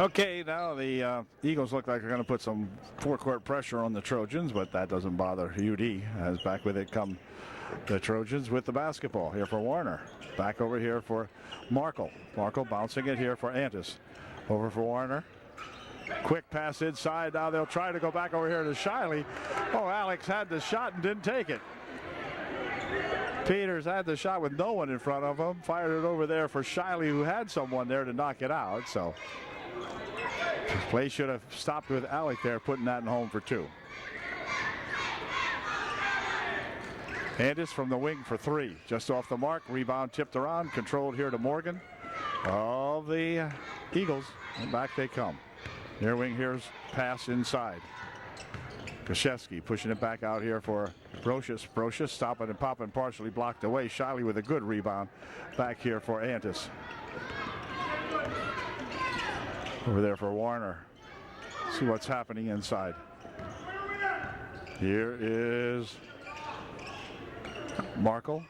Okay, now the Eagles look like they're going to put some forecourt pressure on the Trojans, but that doesn't bother UD, as back with it come the Trojans with the basketball. Here for Warner. Back over here for Markle. Markle bouncing it here for Antis. Over for Warner. Quick pass inside. Now they'll try to go back over here to Shiley. Oh, Alex had the shot and didn't take it. Peters had the shot with no one in front of him. Fired it over there for Shiley, who had someone there to knock it out. So play should have stopped with Alec there, putting that in home for two. Andis from the wing for three. Just off the mark. Rebound tipped around. Controlled here to Morgan of the Eagles. And back they come. Near wing here's pass inside. Gashevsky pushing it back out here for Brocious. Brocious stopping and popping, partially blocked away. Shiley with a good rebound back here for Antis. Over there for Warner. See what's happening inside. Here is Markle.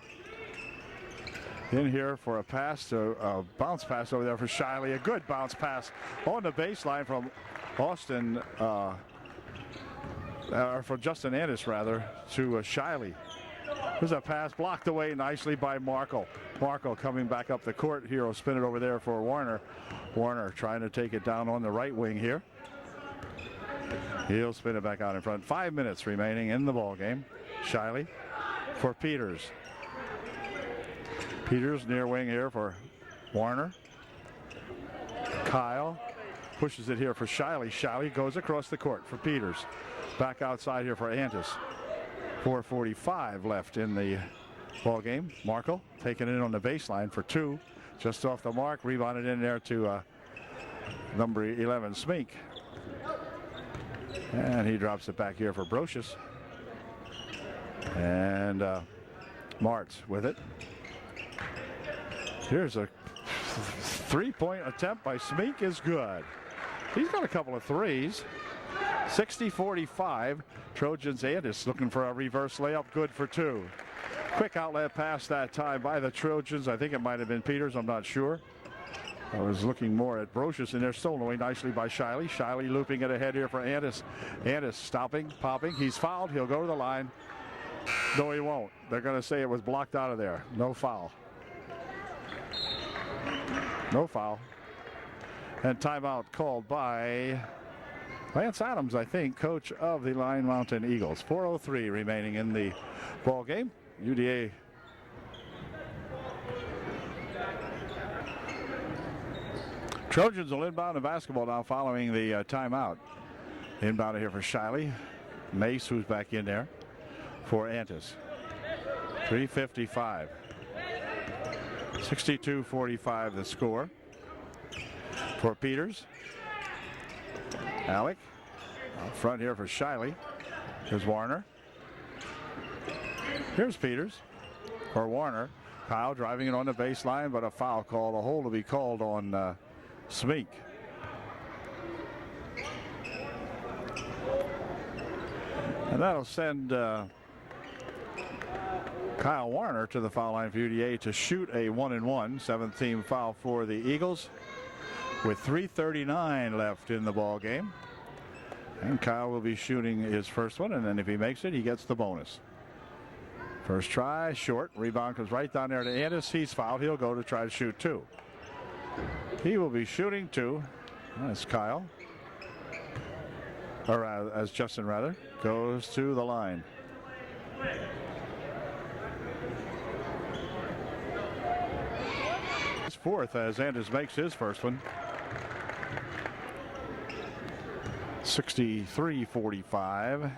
In here for a pass to a bounce pass over there for Shiley. A good bounce pass on the baseline from Austin, or from Justin Antis rather, to Shiley. There's a pass blocked away nicely by Markle. Markle coming back up the court here. Will spin it over there for Warner. Warner trying to take it down on the right wing here. He'll spin it back out in front. 5 minutes remaining in the ball game. Shiley for Peters. Peters near wing here for Warner. Kyle pushes it here for Shiley. Shiley goes across the court for Peters. Back outside here for Antis. 4:45 left in the ball game. Markle taking it on the baseline for two. Just off the mark. Rebounded in there to number 11, Smink. And he drops it back here for Brocious. And Martz with it. Here's a three-point attempt by Smink is good. He's got a couple of threes. 60-45. Trojans Andis looking for a reverse layup. Good for two. Quick outlet pass that time by the Trojans. I think it might have been Peters. I'm not sure. I was looking more at Brocious, and they're stolen away nicely by Shiley. Shiley looping it ahead here for Andis. Andis stopping, popping. He's fouled. He'll go to the line. No, he won't. They're going to say it was blocked out of there. No foul. No foul. And timeout called by Lance Adams, I think, coach of the Lion Mountain Eagles. 4:03 remaining in the ball game. UDA Trojans will inbound the basketball now following the timeout. Inbound here for Shiley. Mace, who's back in there for Antis. 3:55. 62-45 the score for Peters. Alec out front here for Shiley. Here's Warner. Here's Peters for Warner. Kyle driving it on the baseline, but a foul call. A hold to be called on Smink. And that'll send Kyle Warner to the foul line for UDA to shoot a 1-and-1. Seventh team foul for the Eagles with 3:39 left in the ball game. And Kyle will be shooting his first one, and then if he makes it, he gets the bonus. First try, short. Rebound comes right down there to Andis. He's fouled. He'll go to try to shoot two. He will be shooting two. That's Kyle. Or as Justin, rather, goes to the line. His fourth as Andis makes his first one. 63-45.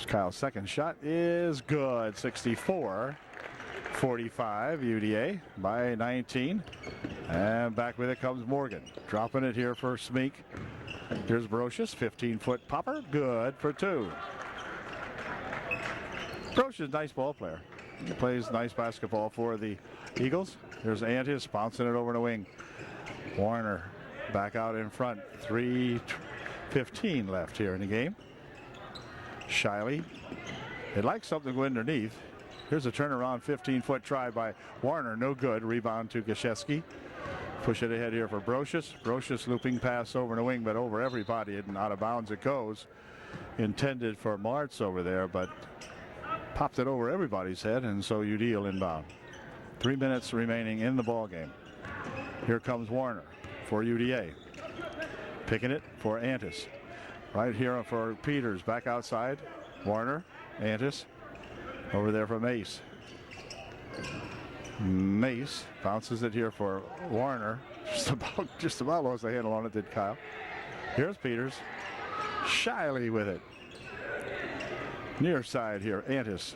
Kyle's second shot is good. 64-45 UDA by 19. And back with it comes Morgan. Dropping it here for Smeek. Here's Brocious. 15-foot popper. Good for two. Brocious, nice ball player. He plays nice basketball for the Eagles. Here's Antis bouncing it over the wing. Warner back out in front. 3:15 left here in the game. Shiley. They'd like something to go underneath. Here's a turnaround 15-foot try by Warner. No good. Rebound to Gaszewski. Push it ahead here for Brocious. Brocious looping pass over the wing, but over everybody and out of bounds it goes. Intended for Martz over there, but popped it over everybody's head, and so UD will inbound. 3 minutes remaining in the ball game. Here comes Warner for UDA. Picking it for Antis. Right here for Peters, back outside. Warner, Antis, over there for Mace. Mace bounces it here for Warner. Just about lost the handle on it, did Kyle. Here's Peters. Shiley with it. Near side here, Antis.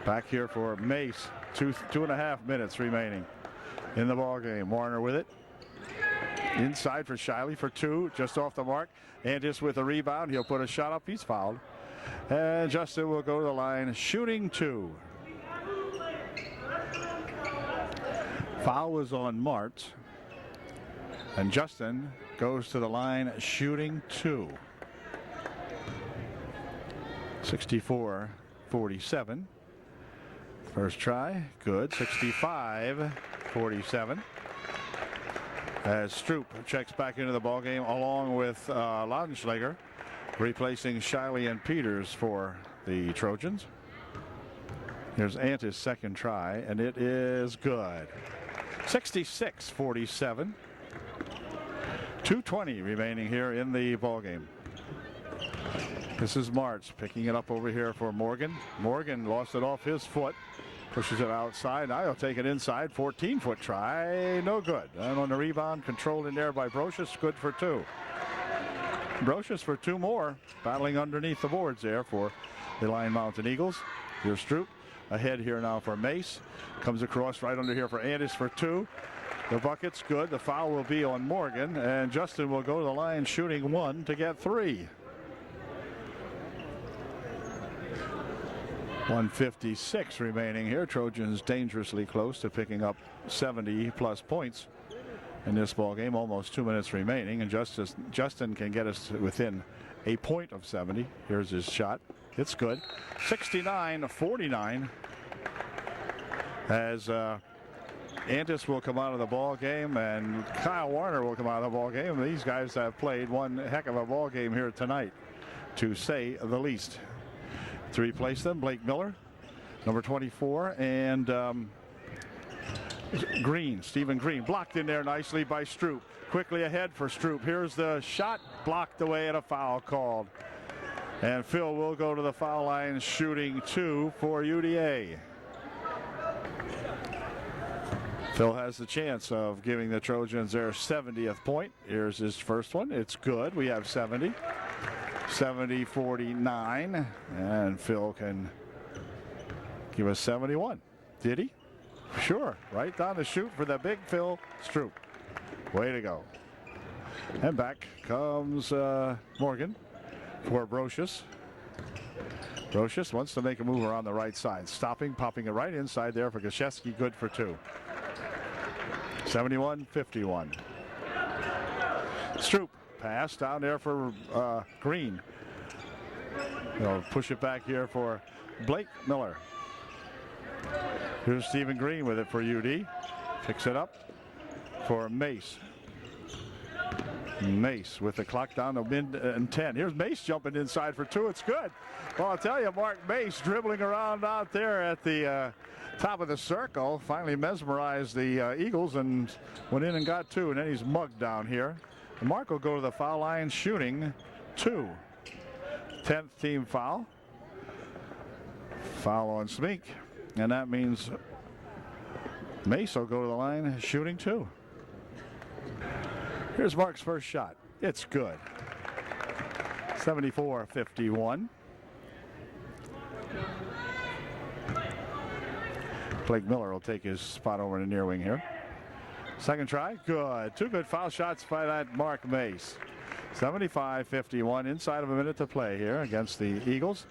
Back here for Mace. Two and a half minutes remaining in the ball game. Warner with it. Inside for Shiley for two, just off the mark. Andis with a rebound. He'll put a shot up. He's fouled. And Justin will go to the line shooting two. Foul was on Martz. And Justin goes to the line shooting two. 64-47. First try, good. 65-47. As Stroop checks back into the ballgame along with Laudenschlager, replacing Shiley and Peters for the Trojans. Here's Antis' second try, and it is good. 66-47. 2:20 remaining here in the ballgame. This is Martz picking it up over here for Morgan. Morgan lost it off his foot. Pushes it outside. Now he'll take it inside. 14-foot try. No good. And on the rebound, controlled in there by Brocious. Good for two. Brocious for two more. Battling underneath the boards there for the Lion Mountain Eagles. Here's Stroop. Ahead here now for Mace. Comes across right under here for Andis for two. The bucket's good. The foul will be on Morgan. And Justin will go to the line shooting one to get three. 1:56 remaining here. Trojans dangerously close to picking up 70+ points in this ball game. Almost 2 minutes remaining, and Justin can get us within a point of 70. Here's his shot. It's good. 69-49 as Antis will come out of the ball game and Kyle Warner will come out of the ball game. These guys have played one heck of a ball game here tonight, to say the least. To replace them, Blake Miller, number 24, and Green, Stephen Green, blocked in there nicely by Stroop. Quickly ahead for Stroop. Here's the shot, blocked away and a foul called. And Phil will go to the foul line, shooting 2 for UDA. Phil has the chance of giving the Trojans their 70th point. Here's his first one. It's good. We have 70. 70-49. And Phil can give us 71. Did he? Sure. Right down the chute for the big Phil Stroop. Way to go. And back comes Morgan for Brocious. Brocious wants to make a move around the right side. Stopping, popping it right inside there for Gosiewski. Good for 2. 71-51. Stroop pass down there for Green. They'll push it back here for Blake Miller. Here's Stephen Green with it for UD. Picks it up for Mace. Mace with the clock down to mid and 10. Here's Mace jumping inside for 2. It's good. Well, I'll tell you, Mark Mace dribbling around out there at the top of the circle. Finally mesmerized the Eagles and went in and got 2. And then he's mugged down here. And Mark will go to the foul line shooting 2. 10th team foul. Foul on Smink. And that means Mace will go to the line shooting 2. Here's Mark's first shot. It's good. 74-51. Blake Miller will take his spot over in the near wing here. Second try, good. 2 good foul shots by that Mark Mace. 75-51, inside of a minute to play here against the Eagles.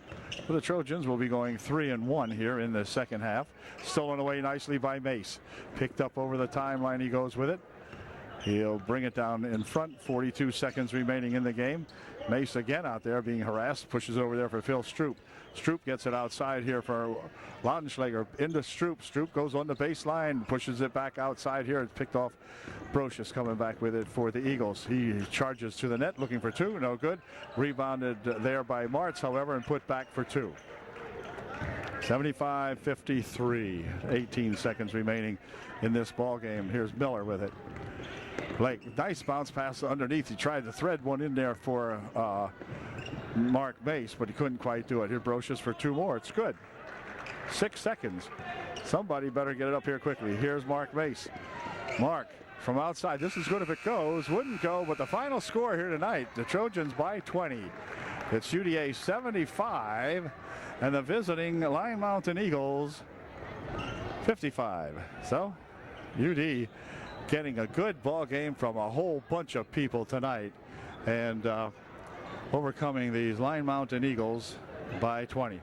The Trojans will be going 3-1 here in the second half. Stolen away nicely by Mace. Picked up over the timeline, he goes with it. He'll bring it down in front. 42 seconds remaining in the game. Mace again out there being harassed. Pushes over there for Phil Stroop. Stroop gets it outside here for Laudenschlager. Into Stroop. Stroop goes on the baseline. Pushes it back outside here. It's picked off. Brocious coming back with it for the Eagles. He charges to the net looking for 2. No good. Rebounded there by Martz, however, and put back for 2. 75-53. 18 seconds remaining in this ball game. Here's Miller with it. Blake, nice bounce pass underneath. He tried to thread one in there for Mark Mace, but he couldn't quite do it. Here Brocious for 2 more. It's good. 6 seconds. Somebody better get it up here quickly. Here's Mark Mace. Mark from outside. This is good if it goes. Wouldn't go, but the final score here tonight, the Trojans by 20. It's UDA 75 and the visiting Lyon Mountain Eagles 55. So UD getting a good ball game from a whole bunch of people tonight and overcoming these Lyon Mountain Eagles by 20.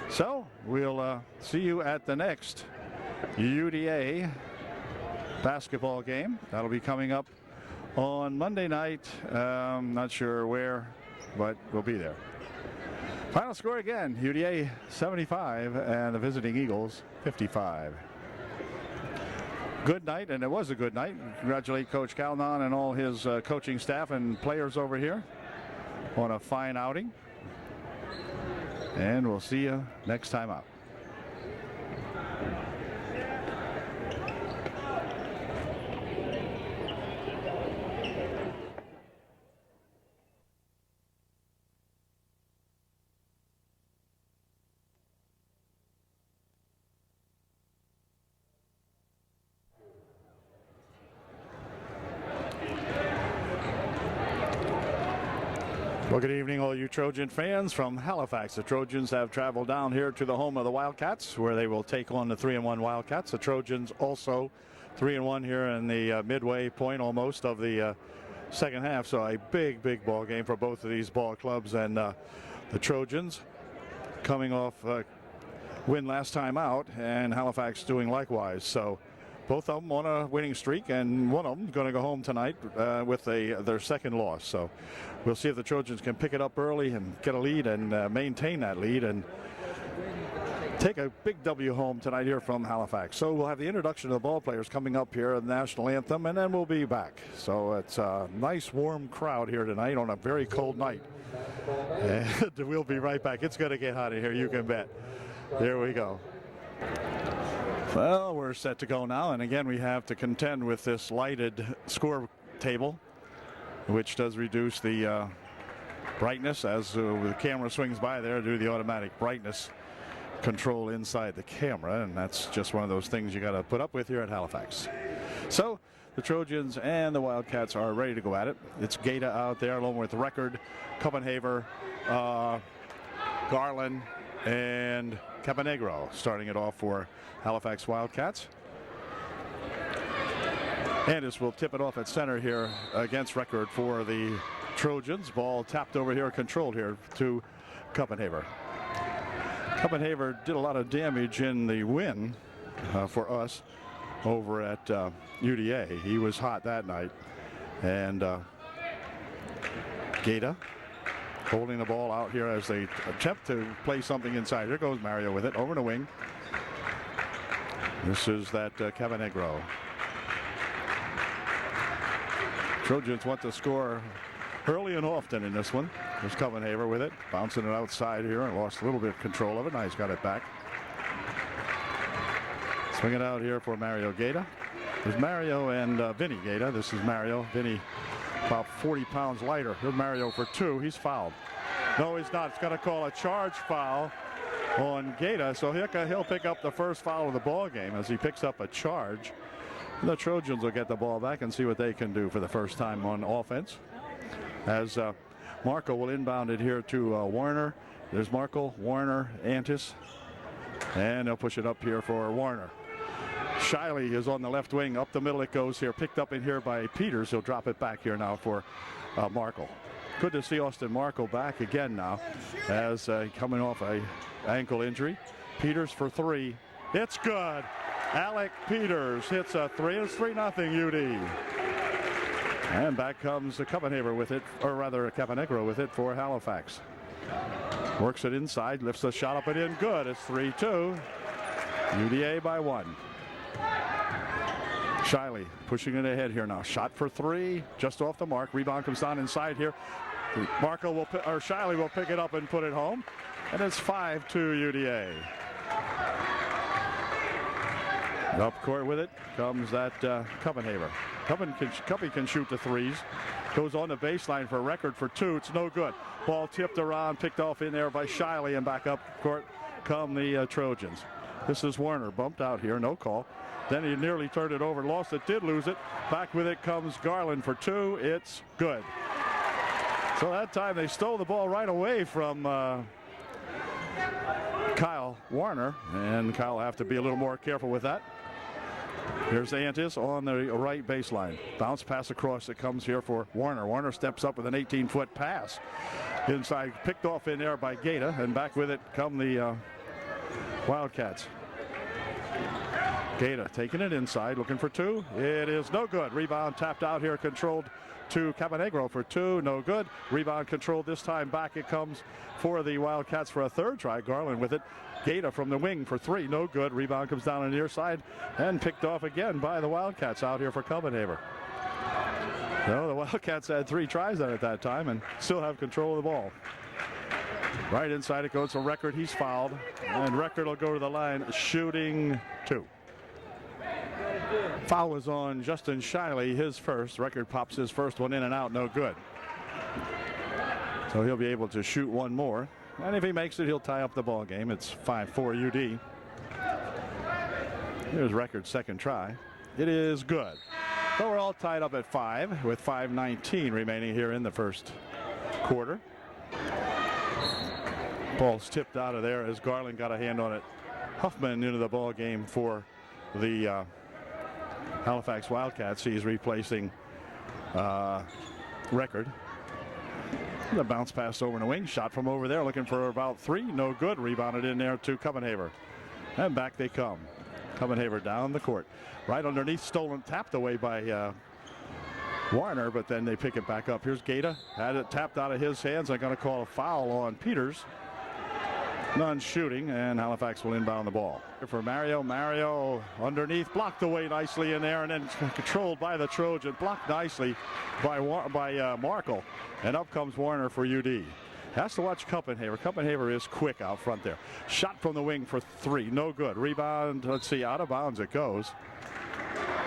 So we'll see you at the next UDA basketball game. That'll be coming up on Monday night. Not sure where, but we'll be there. Final score again, UDA 75 and the visiting Eagles 55. Good night, and it was a good night. Congratulate Coach Calnon and all his coaching staff and players over here on a fine outing. And we'll see you next time out. Well, good evening, all you Trojan fans from Halifax. The Trojans have traveled down here to the home of the Wildcats, where they will take on the 3-1 Wildcats. The Trojans also 3-1 here in the midway point almost of the second half. So a big, big ball game for both of these ball clubs. And the Trojans coming off win last time out, and Halifax doing likewise. So both of them on a winning streak, and one of them going to go home tonight with their second loss. So we'll see if the Trojans can pick it up early and get a lead and maintain that lead and take a big W home tonight here from Halifax. So we'll have the introduction of the ball players coming up here at the national anthem, and then we'll be back. So it's a nice warm crowd here tonight on a very cold night. And we'll be right back. It's going to get hot in here, you can bet. Here we go. Well, we're set to go now, and again we have to contend with this lighted score table, which does reduce the brightness as the camera swings by there due to the automatic brightness control inside the camera, and that's just one of those things you got to put up with here at Halifax. So the Trojans and the Wildcats are ready to go at it. It's Gaeta out there along with Record, Copenhaver, Garland, and Caponegro starting it off for Halifax Wildcats. Andis will tip it off at center here against Record for the Trojans. Ball tapped over here, controlled here to Copenhaver. Copenhaver did a lot of damage in the win for us over at UDA. He was hot that night. And Gaeta holding the ball out here as they attempt to play something inside. Here goes Mario with it over the wing. This is that Caponegro. Trojans want to score early and often in this one. There's Copenhaver with it, bouncing it outside here and lost a little bit of control of it. Now he's got it back. Swing it out here for Mario Gaeta. There's Mario and Vinny Gaeta. This is Mario. Vinny about 40 pounds lighter. Here's Mario for two. He's fouled. No, he's not. It's going to call a charge foul on Gaeta. So he'll pick up the first foul of the ball game as he picks up a charge. The Trojans will get the ball back and see what they can do for the first time on offense. As Marco will inbound it here to Warner. There's Marco, Warner, Antis. And they'll push it up here for Warner. Shiley is on the left wing. Up the middle it goes here. Picked up in here by Peters. He'll drop it back here now for Marco. Good to see Austin Marco back again now as coming off a ankle injury. Peters for three. It's good. Alec Peters hits a three. It's 3-0 UD. And back comes Copenhaver with it, or rather Caponegro with it for Halifax. Works it inside, lifts the shot up and in. Good. It's 3-2. UDA by 1. Shiley pushing it ahead here now. Shot for three, just off the mark. Rebound comes down inside here. Marco will, or Shiley will pick it up and put it home. And it's 5-2 UDA. Up court with it comes that Copenhaver. Cuppy can shoot the threes. Goes on the baseline for a Record for two. It's no good. Ball tipped around, picked off in there by Shiley, and back up court come the Trojans. This is Warner, bumped out here, no call. Then he nearly turned it over, lost it, did lose it. Back with it comes Garland for two. It's good. So that time they stole the ball right away from Kyle Warner, and Kyle will have to be a little more careful with that. Here's Antis on the right baseline. Bounce pass across. It comes here for Warner. Warner steps up with an 18-foot pass. Inside, picked off in there by Gaeta, and back with it come the Wildcats. Gaeta taking it inside, looking for two. It is no good. Rebound tapped out here, controlled to Caponegro for two. No good. Rebound controlled this time. Back it comes for the Wildcats for a third try. Garland with it. Gaeta from the wing for three. No good. Rebound comes down on the near side and picked off again by the Wildcats out here for Copenhaver. No, the Wildcats had 3 tries at it that time and still have control of the ball. Right inside it goes to Record. He's fouled. And Record will go to the line shooting 2. Foul was on Justin Shiley, his first. Record pops his first one in and out, no good. So he'll be able to shoot one more. And if he makes it, he'll tie up the ball game. It's 5-4 UD. Here's Record's second try. It is good. So we're all tied up at 5 with 5:19 remaining here in the first quarter. Ball's tipped out of there as Garland got a hand on it. Huffman into the ball game for the Halifax Wildcats. He's replacing Record. The bounce pass over in the wing. Shot from over there looking for about 3. No good. Rebounded in there to Copenhaver. And back they come. Copenhaver down the court. Right underneath, stolen, tapped away by Warner, but then they pick it back up. Here's Gaeta. Had it tapped out of his hands. They're going to call a foul on Peters. None shooting, and Halifax will inbound the ball. For Mario. Mario underneath, blocked away nicely in there, and then controlled by the Trojan. Blocked nicely by Markle. And up comes Warner for UD. Has to watch Copenhaver. Copenhaver is quick out front there. Shot from the wing for three. No good. Rebound, let's see, out of bounds it goes.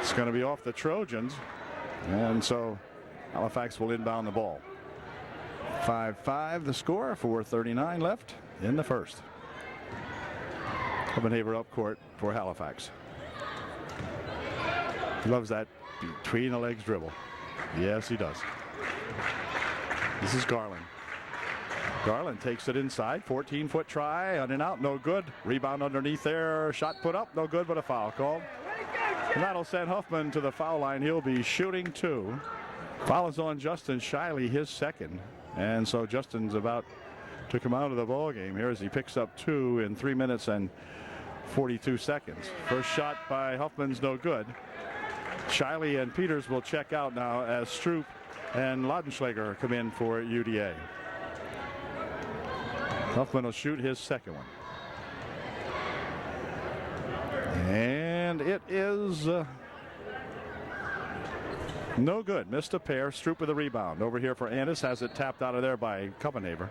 It's going to be off the Trojans. And so Halifax will inbound the ball. 5-5 the score, 4:39 left in the first. Copenhaver up court for Halifax. He loves that between the legs dribble. Yes, he does. This is Garland. Garland takes it inside. 14-foot try, on and out, no good. Rebound underneath there. Shot put up, no good, but a foul called. And that'll send Huffman to the foul line. He'll be shooting two. Foul is on Justin Shiley, his second. And so Justin's about to come out of the ball game here as he picks up two in 3 minutes and 42 seconds. First shot by Huffman's no good. Shiley and Peters will check out now as Stroop and Laudenschlager come in for UDA. Huffman will shoot his second one. And it is no good. Missed a pair. Stroop with the rebound. Over here for Andis. Has it tapped out of there by Copenhaver.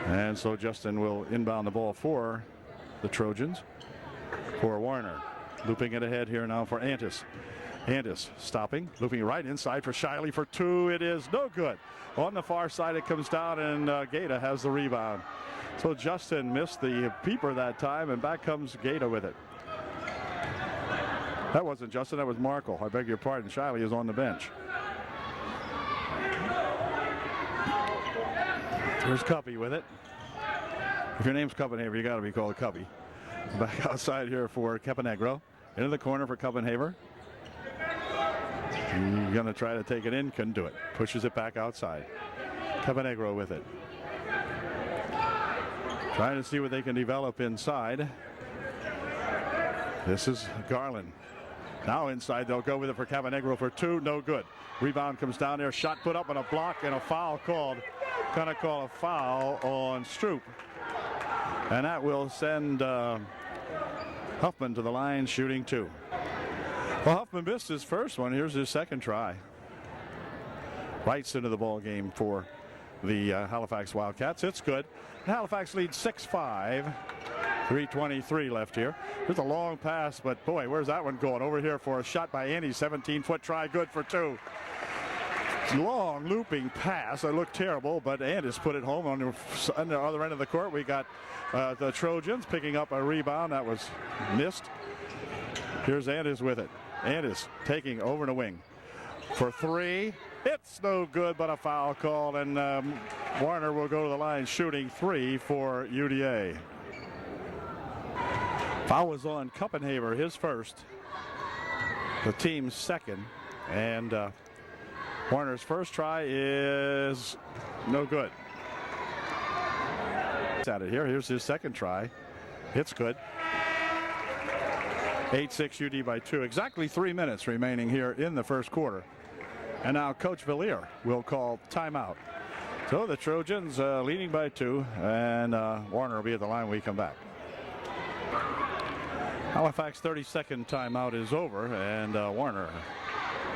And so Justin will inbound the ball for the Trojans. For Warner. Looping it ahead here now for Andis. Andis stopping. Looping right inside for Shiley for two. It is no good. On the far side it comes down, and Gaeta has the rebound. So Justin missed the peeper that time, and back comes Gaeta with it. That wasn't Justin, that was Markle. I beg your pardon. Shiley is on the bench. Here's Cuppy with it. If your name's Copenhaver, you got to be called Cuppy. Back outside here for Caponegro. Into the corner for Copenhaver. He's going to try to take it in, couldn't do it. Pushes it back outside. Caponegro with it. Trying to see what they can develop inside. This is Garland. Now inside, they'll go with it for Caponegro for two. No good. Rebound comes down there. Shot put up on a block, and a foul called. Going to call a foul on Stroop. And that will send Huffman to the line shooting two. Well, Huffman missed his first one. Here's his second try. Rights into the ball game for the Halifax Wildcats. It's good. Halifax leads 6-5. 3:23 left here. There's a long pass, but boy, where's that one going? Over here for a shot by Andy. 17-foot try, good for two. Long looping pass. It looked terrible, but Andis put it home. On the other end of the court, we got the Trojans picking up a rebound that was missed. Here's Andis with it. Andis taking over the wing for three. It's no good, but a foul called, and Warner will go to the line shooting three for UDA. Foul was on Copenhaver, his first. The team's second, and Warner's first try is no good. At it here. Here's his second try. It's good. 8-6 UD by two. Exactly 3 minutes remaining here in the first quarter. And now Coach Villier will call timeout. So the Trojans leading by two, and Warner will be at the line when we come back. Halifax 32nd timeout is over, and Warner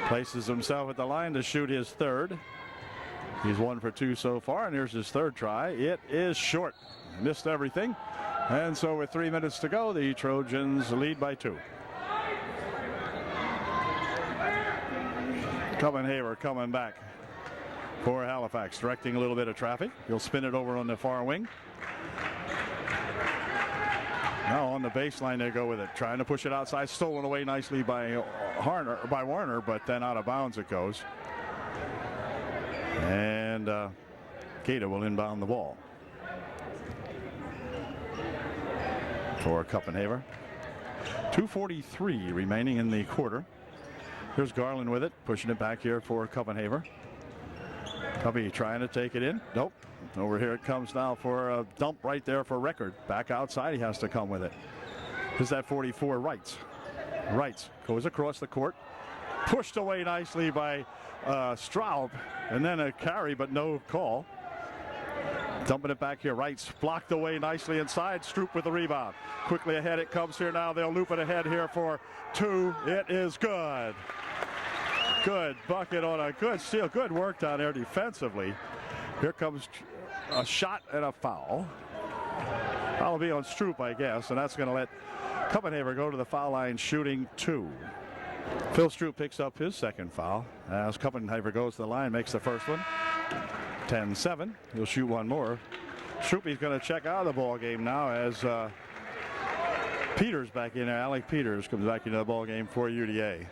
places himself at the line to shoot his third. He's 1 for 2 so far, and here's his third try. It is short. Missed everything. And so with 3 minutes to go, the Trojans lead by two. Copenhaver coming back for Halifax, directing a little bit of traffic. He'll spin it over on the far wing. Now on the baseline they go with it, trying to push it outside, stolen away nicely by Warner, but then out of bounds it goes. And Gaeta will inbound the ball for Copenhaver. 2:43 remaining in the quarter. Here's Garland with it, pushing it back here for Copenhaver. Cubby trying to take it in. Nope. Over here it comes now for a dump right there for Record. Back outside, he has to come with it. Is that 44 Wrights? Wrights goes across the court. Pushed away nicely by Straub. And then a carry, but no call. Dumping it back here. Wrights blocked away nicely inside. Stroop with the rebound. Quickly ahead it comes here now. They'll loop it ahead here for two. It is good. Good bucket on a good steal. Good work down there defensively. Here comes a shot and a foul. That'll be on Stroop, I guess, and that's going to let Copenhagen go to the foul line shooting two. Phil Stroop picks up his second foul as Copenhagen goes to the line, makes the first one. 10-7. He'll shoot one more. Stroopy's going to check out of the ball game now as Peters back in there. Alec Peters comes back into the ball game for UDA.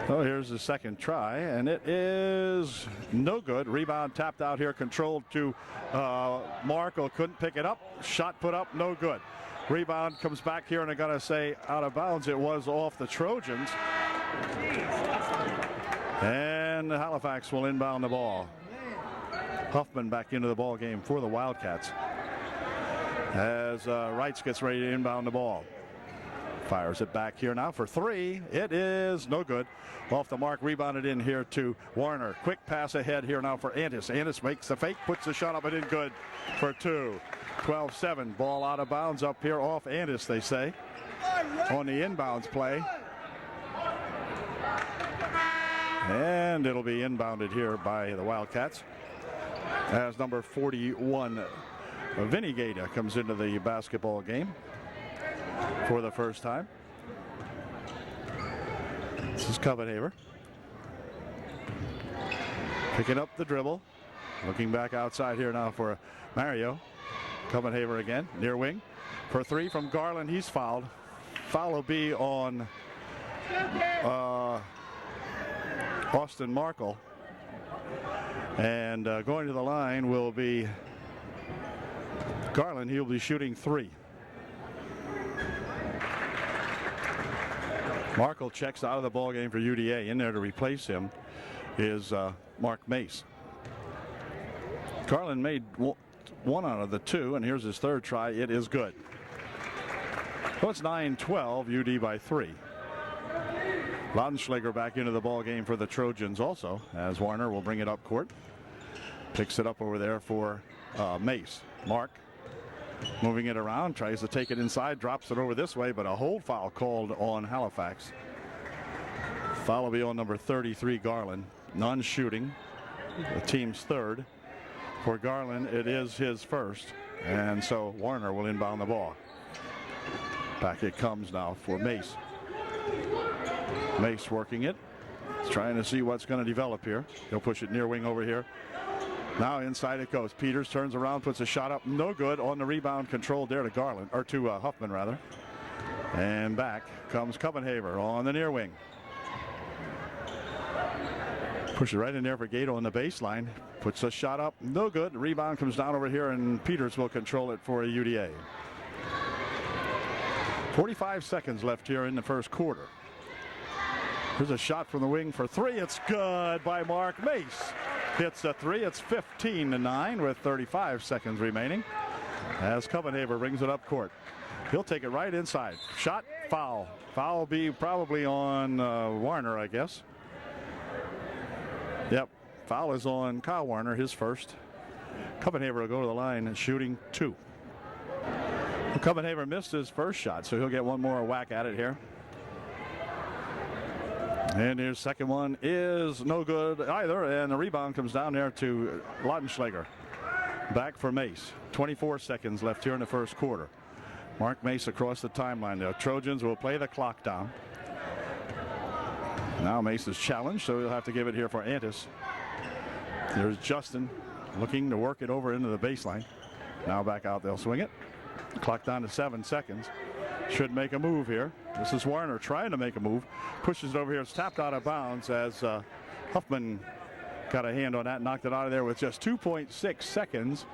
Oh, here's the second try, and it is no good. Rebound tapped out here, controlled to Markle. Couldn't pick it up. Shot put up, no good. Rebound comes back here, and I'm going to say out of bounds. It was off the Trojans. And Halifax will inbound the ball. Huffman back into the ball game for the Wildcats as Wrights gets ready to inbound the ball. Fires it back here now for three. It is no good. Off the mark, rebounded in here to Warner. Quick pass ahead here now for Antis. Antis makes the fake, puts the shot up and in good for two. 12-7. Ball out of bounds up here off Antis, they say, on the inbounds play. And it'll be inbounded here by the Wildcats as number 41, Vinny Gaeta, comes into the basketball game for the first time. This is Copenhagen picking up the dribble, looking back outside here now for Mario. Copenhagen again, near wing for three from Garland. He's fouled. Foul will be on Austin Markle, and going to the line will be Garland. He'll be shooting three. Markle checks out of the ball game for UDA. In there to replace him is Mark Mace. Garland made one out of the two, and here's his third try. It is good. So it's 9-12, UD by three. Laudenschlager back into the ball game for the Trojans also, as Warner will bring it up court. Picks it up over there for Mace. Mark moving it around, tries to take it inside, drops it over this way, but a hold foul called on Halifax. Foul will be on number 33, Garland. None shooting. The team's third. For Garland, it is his first, and so Warner will inbound the ball. Back it comes now for Mace. Mace working it. He's trying to see what's going to develop here. He'll push it near wing over here. Now inside it goes. Peters turns around, puts a shot up. No good on the rebound, controlled there to Garland, or to Huffman rather. And back comes Copenhagen on the near wing. Push it right in there for Gato on the baseline. Puts a shot up. No good. The rebound comes down over here, and Peters will control it for a UDA. 45 seconds left here in the first quarter. Here's a shot from the wing for three. It's good by Mark Mace. Hits a three. It's 15-9 with 35 seconds remaining as Copenhagen brings it up court. He'll take it right inside. Shot, foul. Foul will be probably on Warner, I guess. Yep. Foul is on Kyle Warner, his first. Copenhagen will go to the line and shooting two. Copenhagen missed his first shot, so he'll get one more whack at it here. And his second one is no good either, and the rebound comes down there to Laudenschlager. Back for Mace. 24 seconds left here in the first quarter. Mark Mace across the timeline. The Trojans will play the clock down. Now Mace is challenged, so he'll have to give it here for Antis. There's Justin looking to work it over into the baseline. Now back out, they'll swing it. Clock down to 7 seconds. Should make a move here. This is Warner trying to make a move. Pushes it over here. It's tapped out of bounds as Huffman got a hand on that, knocked it out of there with just 2.6 seconds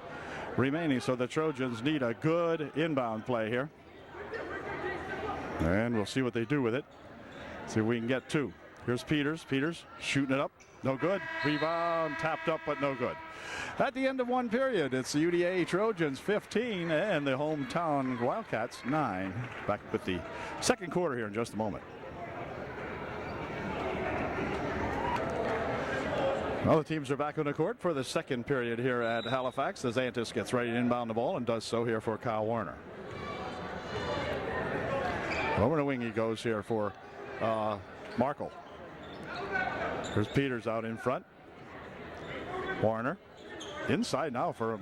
remaining. So the Trojans need a good inbound play here. And we'll see what they do with it. See if we can get two. Here's Peters. Peters shooting it up. No good. Rebound tapped up, but no good. At the end of one period, it's the UDA Trojans 15 and the hometown Wildcats 9. Back with the second quarter here in just a moment. Well, the teams are back on the court for the second period here at Halifax as Antis gets ready to inbound the ball and does so here for Kyle Warner. Over the wing he goes here for Markle. There's Peters out in front. Warner inside now for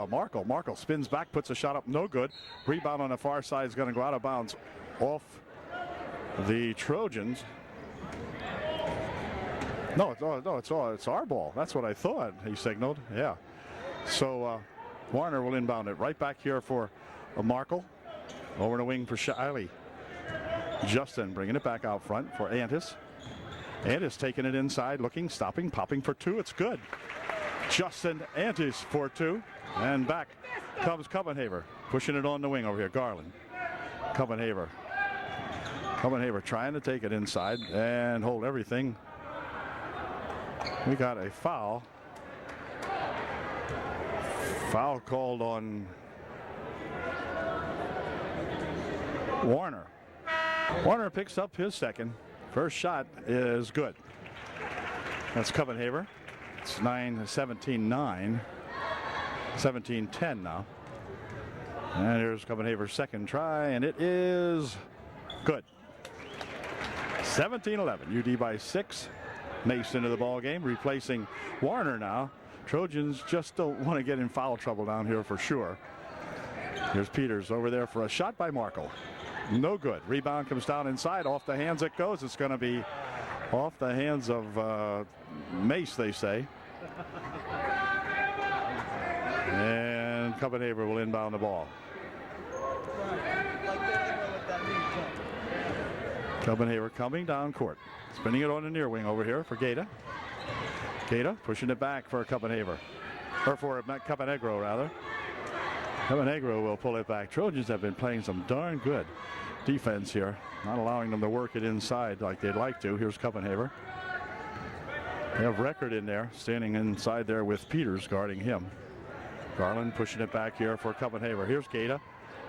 Markle. Markle spins back, puts a shot up, no good. Rebound on the far side is going to go out of bounds off the Trojans. No, it's our ball. That's what I thought. He signaled. Yeah. So Warner will inbound it right back here for Markle. Over the wing for Shiley. Justin bringing it back out front for Antis. Antis taking it inside, looking, stopping, popping for two. It's good. Justin Antis for two. And back comes Copenhaver. Pushing it on the wing over here. Garland. Copenhaver trying to take it inside and hold everything. We got a foul. Foul called on Warner. Warner picks up his second. First shot is good. That's Copenhaver. It's 17-9. 17-10 now. And here's Copenhaver's second try, and it is good. 17-11. UD by 6. Mace into the ball game, replacing Warner now. Trojans just don't want to get in foul trouble down here for sure. Here's Peters over there for a shot by Markle. No good. Rebound comes down inside. Off the hands it goes. It's going to be off the hands of Mace, they say. And Copenhaver will inbound the ball. Copenhaver coming down court. Spinning it on the near wing over here for Gaeta. Gaeta pushing it back for Copenhaver. Or for Caponegro, rather. Caponegro will pull it back. Trojans have been playing some darn good defense here. Not allowing them to work it inside like they'd like to. Here's Copenhaver. They have Record in there, standing inside there with Peters guarding him. Garland pushing it back here for Copenhaver. Here's Gaeta.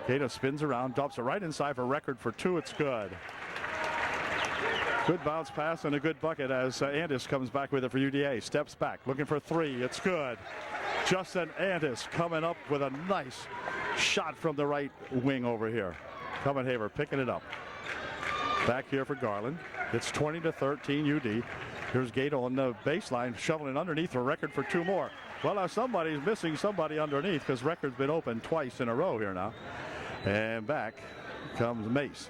Gaeta spins around, dumps it right inside for Record for two. It's good. Good bounce pass and a good bucket as Antis comes back with it for UDA. Steps back, looking for three. It's good. Justin Antis coming up with a nice shot from the right wing over here. Copenhaver picking it up. Back here for Garland. It's 20-13 UD. Here's Gaeta on the baseline, shoveling underneath for Record for two more. Well, now somebody's missing somebody underneath because Record's been open twice in a row here now. And back comes Mace.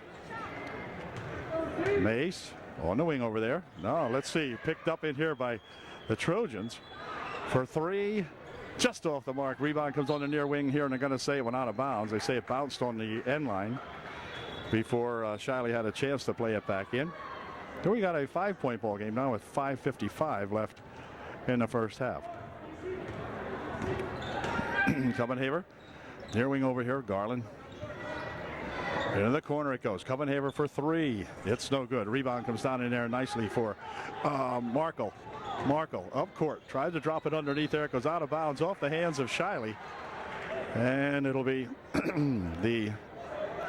Mace on the wing over there. No, let's see. Picked up in here by the Trojans for three. Just off the mark. Rebound comes on the near wing here, and they're going to say it went out of bounds. They say it bounced on the end line before Shiley had a chance to play it back in. Then we got a 5-point ball game now with 5:55 left in the first half. Copenhaver, near wing over here. Garland. Into the corner it goes. Copenhaver for three. It's no good. Rebound comes down in there nicely for Markle. Markle up court. Tries to drop it underneath there. It goes out of bounds off the hands of Shiley. And it'll be the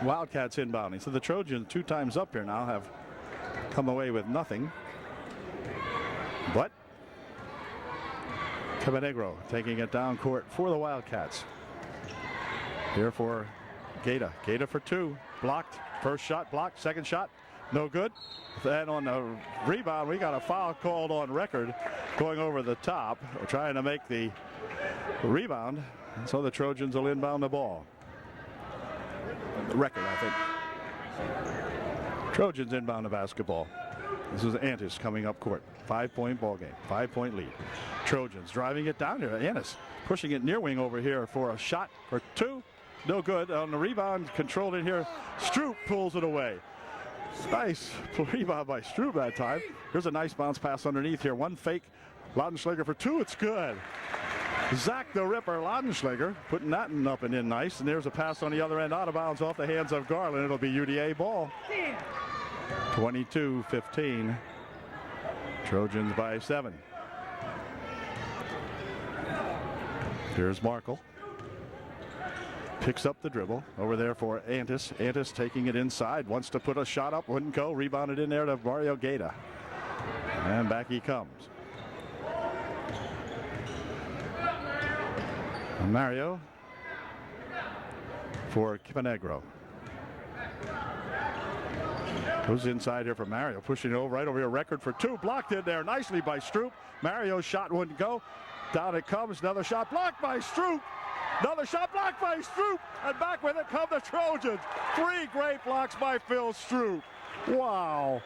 Wildcats inbounding. So the Trojans 2 times up here now have come away with nothing. But Caponegro taking it down court for the Wildcats. Here for Gaeta. Gaeta for two. Blocked. First shot blocked. Second shot no good. Then on the rebound we got a foul called on Record going over the top. We're trying to make the rebound. And so the Trojans will inbound the ball. Record, I think. Trojans inbound the basketball. This is Antis coming up court. 5-point ball game. 5-point lead. Trojans driving it down here. Antis pushing it near wing over here for a shot for two. No good. On the rebound, controlled in here. Stroop pulls it away. Nice rebound by Stroop that time. Here's a nice bounce pass underneath here. One fake. Laudenschlager for two. It's good. Zach the Ripper Laudenschlager putting that up and in nice. And there's a pass on the other end out of bounds off the hands of Garland. It'll be UDA ball. 22-15. Trojans by 7. Here's Markle. Picks up the dribble over there for Antis. Antis taking it inside. Wants to put a shot up. Wouldn't go. Rebounded in there to Mario Gaeta. And back he comes. Mario for Caponegro. Goes inside here for Mario. Pushing it over right over here. Record for 2. Blocked in there nicely by Stroop. Mario's shot wouldn't go. Down it comes. Another shot blocked by Stroop. Another shot blocked by Stroop. And back with it come the Trojans. 3 great blocks by Phil Stroop. Wow.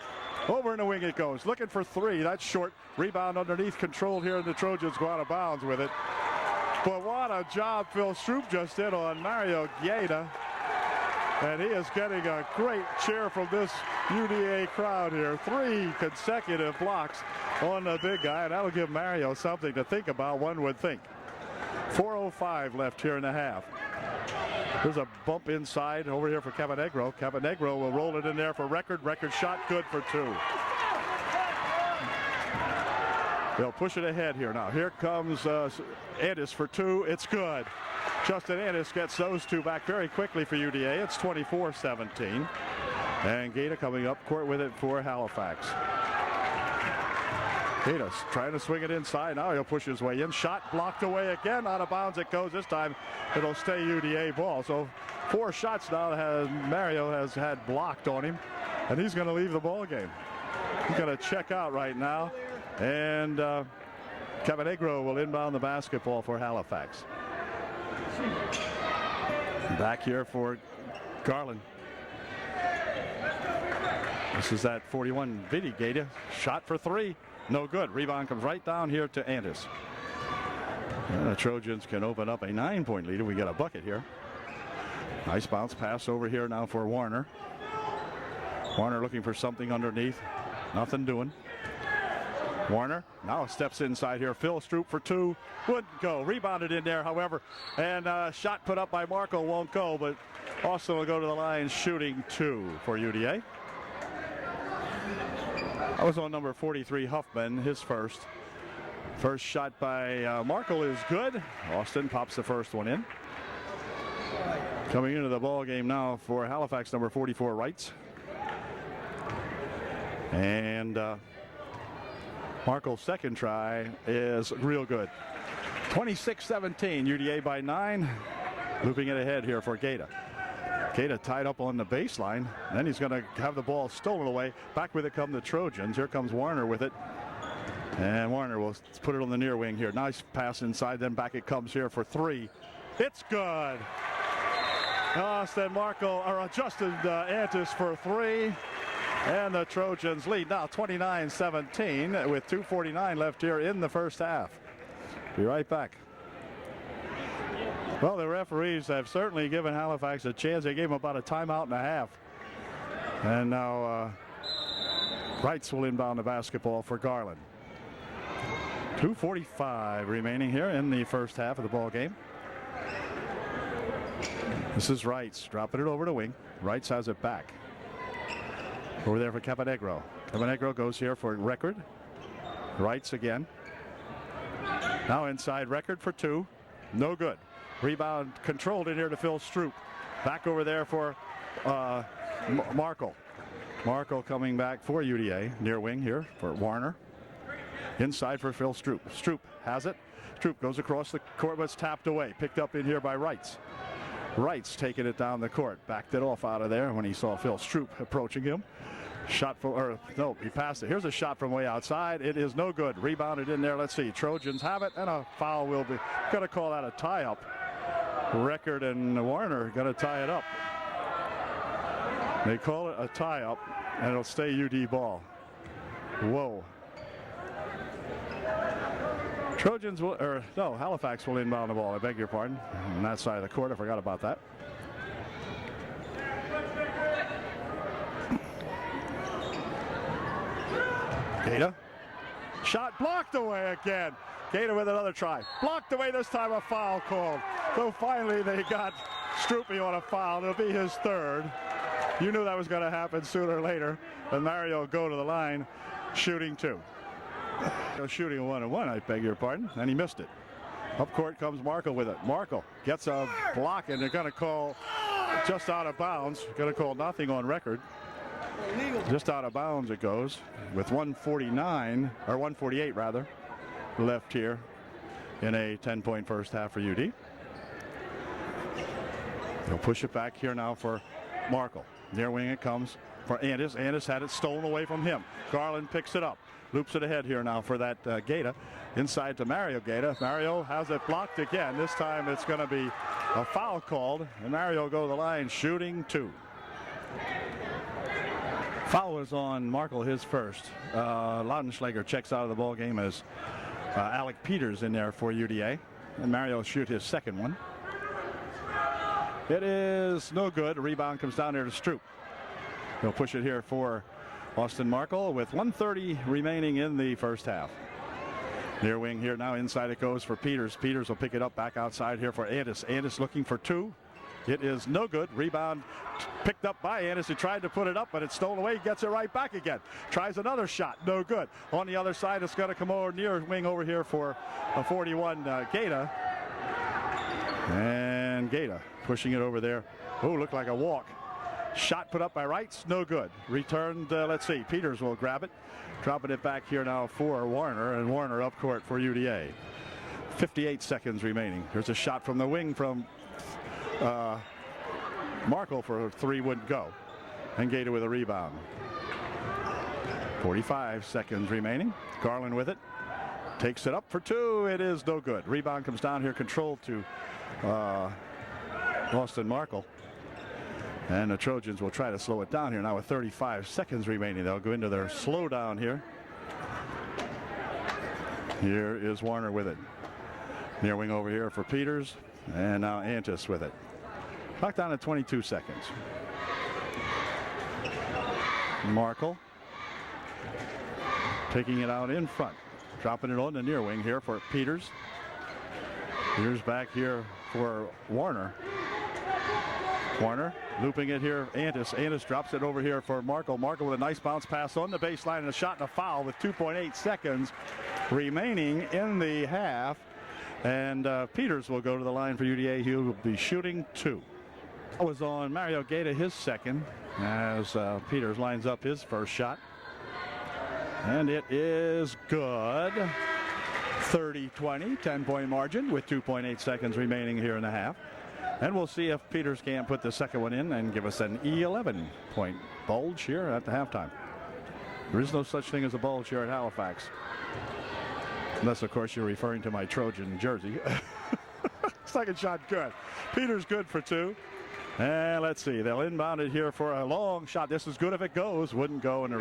Over in the wing it goes. Looking for 3. That's short. Rebound underneath. Controlled here. And the Trojans go out of bounds with it. But what a job Phil Stroop just did on Mario Gaeta. And he is getting a great cheer from this UDA crowd here. 3 consecutive blocks on the big guy. And that'll give Mario something to think about, one would think. 4:05 left here in the half. There's a bump inside over here for Caponegro. Caponegro will roll it in there for Record. Record shot good for 2. They'll push it ahead here now. Here comes Antis for 2. It's good. Justin Antis gets those 2 back very quickly for UDA. It's 24-17. And Gaeta coming up court with it for Halifax. Gaeta trying to swing it inside. Now he'll push his way in. Shot blocked away again. Out of bounds it goes. This time it'll stay UDA ball. So 4 shots now Mario has had blocked on him. And he's going to leave the ball game. He's going to check out right now. And Caponegro will inbound the basketball for Halifax. Back here for Garland. This is that 41 Vidi Gaeta. Shot for 3. No good. Rebound comes right down here to Antis. And the Trojans can open up a 9-point lead. We got a bucket here. Nice bounce pass over here now for Warner. Warner looking for something underneath. Nothing doing. Warner now steps inside here. Phil Stroop for 2. Wouldn't go. Rebounded in there, however. And shot put up by Marco won't go. But Austin will go to the line shooting 2 for UDA. That was on number 43, Huffman, his first. First shot by Markle is good. Austin pops the first one in. Coming into the ball game now for Halifax, number 44, Wrights. And Markle's second try is real good. 26-17, UDA by 9. Looping it ahead here for Gaeta. Gaeta tied up on the baseline. Then he's going to have the ball stolen away. Back with it come the Trojans. Here comes Warner with it. And Warner will put it on the near wing here. Nice pass inside. Then back it comes here for 3. It's good. Austin Markle, or Justin Antis for 3. And the Trojans lead now 29-17 with 2:49 left here in the first half. Be right back. Well, the referees have certainly given Halifax a chance. They gave them about a timeout and a half. And now Wrights will inbound the basketball for Garland. 2:45 remaining here in the first half of the ball game. This is Wrights dropping it over the wing. Wrights has it back. Over there for Caponegro. Caponegro goes here for Record. Wrights again. Now inside Record for 2. No good. Rebound controlled in here to Phil Stroop. Back over there for Markle. Markle coming back for UDA. Near wing here for Warner. Inside for Phil Stroop. Stroop has it. Stroop goes across the court, but it's tapped away. Picked up in here by Wrights. Wrights taking it down the court. Backed it off out of there when he saw Phil Stroop approaching him. Shot from, or no, he passed it. Here's a shot from way outside. It is no good. Rebounded in there. Let's see. Trojans have it, and a foul will be. Going to call that a tie-up. Record and Warner going to tie it up. They call it a tie-up, and it'll stay UD ball. Whoa. Trojans will, or no, Halifax will inbound the ball. I beg your pardon. On that side of the court, I forgot about that. Gaeta. Shot blocked away again. Gaeta with another try. Blocked away this time, a foul called. So finally they got Stroopy on a foul. It'll be his 3rd. You knew that was going to happen sooner or later. And Mario will go to the line shooting 2. Shooting a 1-1, I beg your pardon, and he missed it. Up court comes Markle with it. Markle gets a block, and they're going to call just out of bounds. Going to call nothing on record. Just out of bounds it goes with 149, or 148 rather, left here in a 10-point first half for UD. They'll push it back here now for Markle. Near wing it comes for Andis. Andis had it stolen away from him. Garland picks it up. Loops it ahead here now for that Gaeta. Inside to Mario Gaeta. Mario has it blocked again. This time it's going to be a foul called. And Mario will go to the line shooting 2. Foul is on Markle, his first. Laudenschlager checks out of the ball game as Alec Peters in there for UDA. And Mario will shoot his second one. It is no good. A rebound comes down there to Stroop. He'll push it here for Austin Markle with 1:30 remaining in the first half. Near wing here now. Inside it goes for Peters. Peters will pick it up back outside here for Andis. Andis looking for 2. It is no good. Rebound picked up by Andis. He tried to put it up, but it's stolen away. He gets it right back again. Tries another shot. No good. On the other side, it's going to come over near wing over here for a 41 Gaeta. And Gaeta pushing it over there. Oh, looked like a walk. Shot put up by Wrights, no good. Returned, let's see, Peters will grab it. Dropping it back here now for Warner, and Warner up court for UDA. 58 seconds remaining. There's a shot from the wing from Markle for 3 wouldn't go. And Gaeta with a rebound. 45 seconds remaining. Garland with it. Takes it up for 2. It is no good. Rebound comes down here, controlled to Austin Markle. And the Trojans will try to slow it down here now with 35 seconds remaining. They'll go into their slowdown here. Here is Warner with it. Near wing over here for Peters. And now Andis with it. Clock down at 22 seconds. Markle taking it out in front. Dropping it on the near wing here for Peters. Peters back here for Warner. Warner looping it here. Andis drops it over here for Markle. Markle with a nice bounce pass on the baseline and a shot and a foul with 2.8 seconds remaining in the half. And Peters will go to the line for UDA. He will be shooting 2. That was on Mario Gaeta, his second, as Peters lines up his first shot. And it is good. 30-20, 10-point margin with 2.8 seconds remaining here in the half. And we'll see if Peters can't put the second one in and give us an 11-point bulge here at the halftime. There is no such thing as a bulge here at Halifax. Unless, of course, you're referring to my Trojan jersey. Second shot good. Peters good for 2. And let's see. They'll inbound it here for a long shot. This is good if it goes. Wouldn't go. And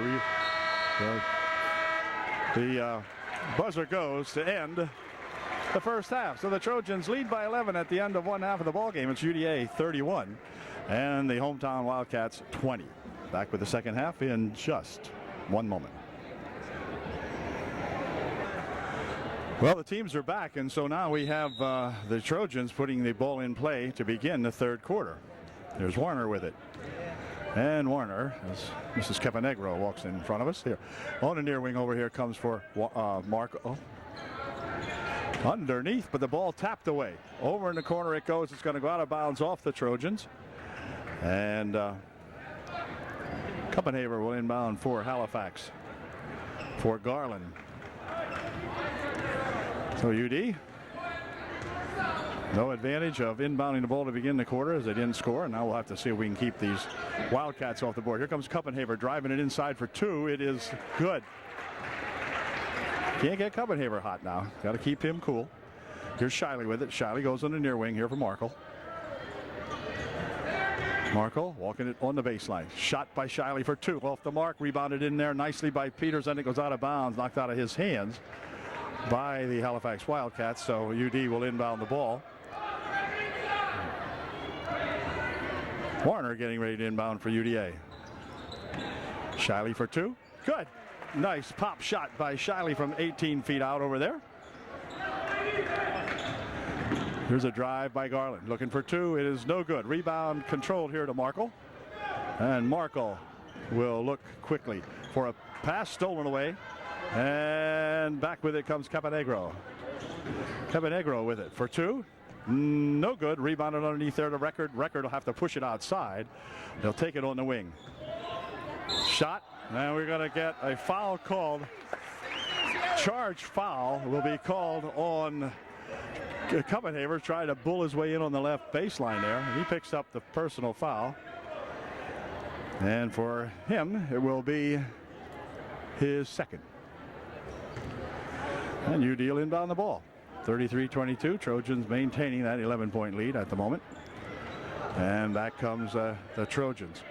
the buzzer goes to end the first half. So the Trojans lead by 11 at the end of one half of the ball game. It's UDA 31 and the hometown Wildcats 20. Back with the second half in just one moment. Well, the teams are back, and so now we have the Trojans putting the ball in play to begin the third quarter. There's Warner with it. And Warner, as Mrs. Caponegro walks in front of us here. On the near wing over here comes for Marco. Underneath, but the ball tapped away. Over in the corner it goes. It's going to go out of bounds off the Trojans. And Kuppenhaver will inbound for Halifax. For Garland. So UD, no advantage of inbounding the ball to begin the quarter as they didn't score. And now we'll have to see if we can keep these Wildcats off the board. Here comes Kuppenhaver driving it inside for 2. It is good. Can't get Kuppenhaver hot now. Got to keep him cool. Here's Shiley with it. Shiley goes on the near wing here for Markle. Markle walking it on the baseline. Shot by Shiley for 2. Off the mark. Rebounded in there nicely by Peters. And it goes out of bounds. Knocked out of his hands by the Halifax Wildcats. So UD will inbound the ball. Warner getting ready to inbound for UDA. Shiley for 2. Good. Nice pop shot by Shiley from 18 feet out over there. Here's a drive by Garland. Looking for 2. It is no good. Rebound controlled here to Markle. And Markle will look quickly for a pass stolen away And back with it comes Caponegro. Caponegro with it for two. No good. Rebounded underneath there to Record. Record will have to push it outside. They'll take it on the wing. Shot. And we're going to get a foul called. Charge foul will be called on Caponegro, trying to bull his way in on the left baseline there. He picks up the personal foul. And for him, it will be his second. And UD will inbound the ball. 33-22. Trojans maintaining that 11-point lead at the moment. And back comes the Trojans.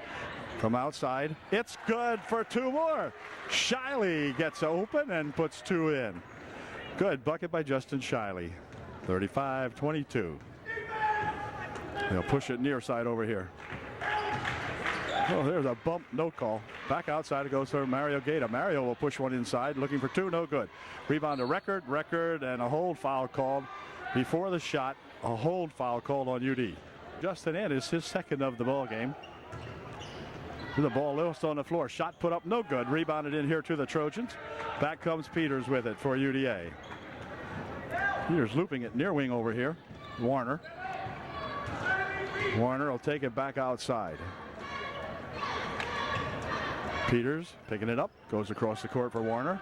From outside, it's good for two more. Shiley gets open and puts two in. Good bucket by Justin Shiley. 35-22. They'll push it near side over here. Oh, there's a bump, no call. Back outside it goes for Mario Gaeta. Mario will push one inside, looking for two, no good. Rebound to Record, and a hold foul called before the shot. A hold foul called on UD. Justin Ennis, his second of the ball game. The ball lost on the floor. Shot put up, no good. Rebounded in here to the Trojans. Back comes Peters with it for UDA. Peters looping it near wing over here. Warner. Warner will take it back outside. Peters picking it up, goes across the court for Warner.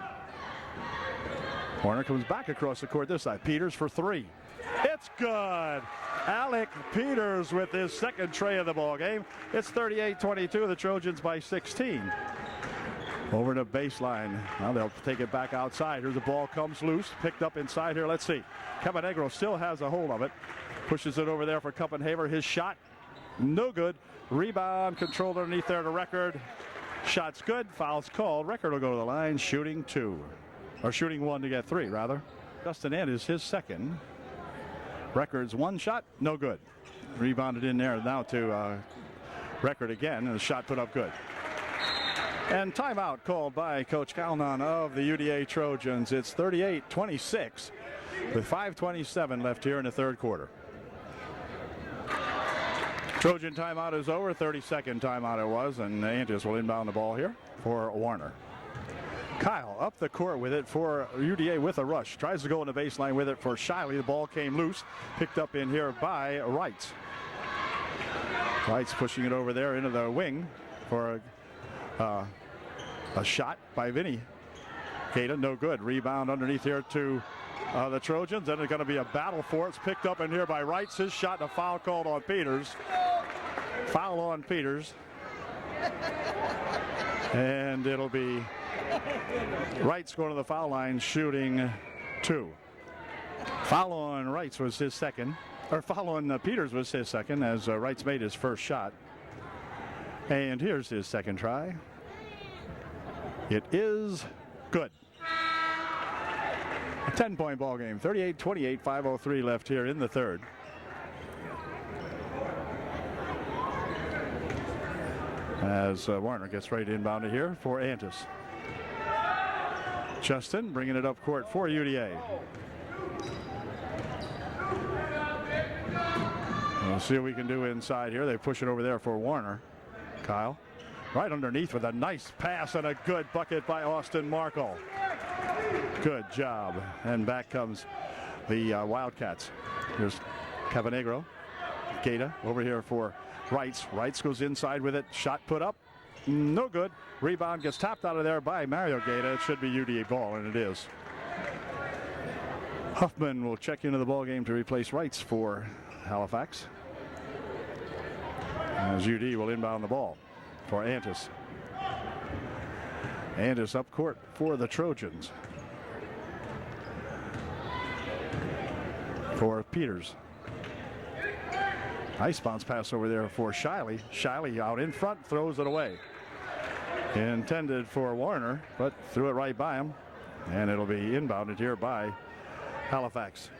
Warner comes back across the court this side. Peters for three. It's good. Alec Peters with his second tray of the ball game. It's 38-22. The Trojans by 16. Over to baseline. Now they'll take it back outside. Here's the ball, comes loose, picked up inside here. Let's see. Caponegro still has a hold of it. Pushes it over there for Kuppenhaver. His shot, no good. Rebound controlled underneath there to Record. Shot's good. Foul's called. Record will go to the line, shooting two. Or shooting one to get three, rather. Justin Ed is his second. Record's one shot, no good. Rebounded in there now to Record again, and the shot put up good. And timeout called by Coach Calnon of the UDA Trojans. It's 38-26 with 5:27 left here in the third quarter. Trojan timeout is over. 32nd timeout it was, and Antis will inbound the ball here for Warner. Kyle up the court with it for UDA with a rush. Tries to go on the baseline with it for Shiley. The ball came loose. Picked up in here by Wright. Wright's pushing it over there into the wing for a shot by Vinny. Gaeta, no good. Rebound underneath here to the Trojans. Then it's going to be a battle for it. It's picked up in here by Wright. His shot and a foul called on Peters. Foul on Peters. And it'll be Wright's going to the foul line, shooting two. Foul on Wrights was his second. Or foul on Peters was his second, as Wrights made his first shot. And here's his second try. It is good. A 10-point ball game. 38-28, 5:03 left here in the third. As Warner gets right inbounded here for Antis. Justin bringing it up court for UDA. We'll see what we can do inside here. They push it over there for Warner. Kyle right underneath with a nice pass and a good bucket by Austin Markle. Good job. And back comes the Wildcats. Here's Caponegro. Gaeta over here for Wrights. Wrights goes inside with it. Shot put up. No good. Rebound gets tapped out of there by Mario Gaeta. It should be UDA ball, and it is. Huffman will check into the ball game to replace Wrights for Halifax. As UD will inbound the ball for Antis. Antis up court for the Trojans. For Peters. Nice bounce pass over there for Shiley. Shiley out in front, throws it away. Intended for Warner, but threw it right by him. And it'll be inbounded here by Halifax.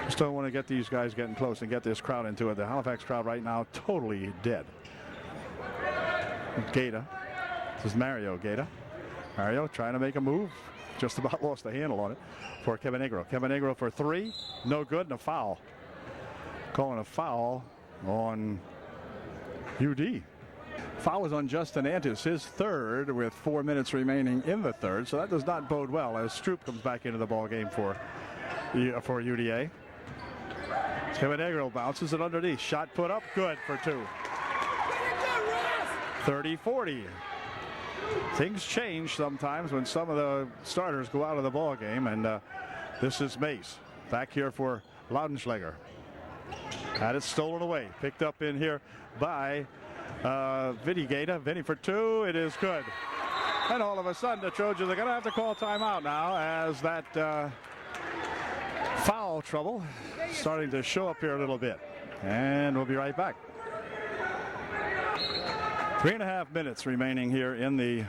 Just don't want to get these guys getting close and get this crowd into it. The Halifax crowd right now totally dead. Gaeta. This is Mario Gaeta. Mario trying to make a move. Just about lost the handle on it for Caponegro. Caponegro for three. No good, and a foul. Calling a foul on UD. Foul was on Justin Antis, his third, with 4 minutes remaining in the third. So that does not bode well as Stroop comes back into the ball game for UDA. Cabanegro bounces it underneath. Shot put up, good for 2. 30-40. Things change sometimes when some of the starters go out of the ball game, and this is Mace back here for Laudenschläger. Had it stolen away, picked up in here by Vinny Gaeta. Vinny for 2. It is good. And all of a sudden the Trojans are going to have to call timeout now as that foul trouble starting to show up here a little bit. And we'll be right back. 3.5 minutes remaining here in the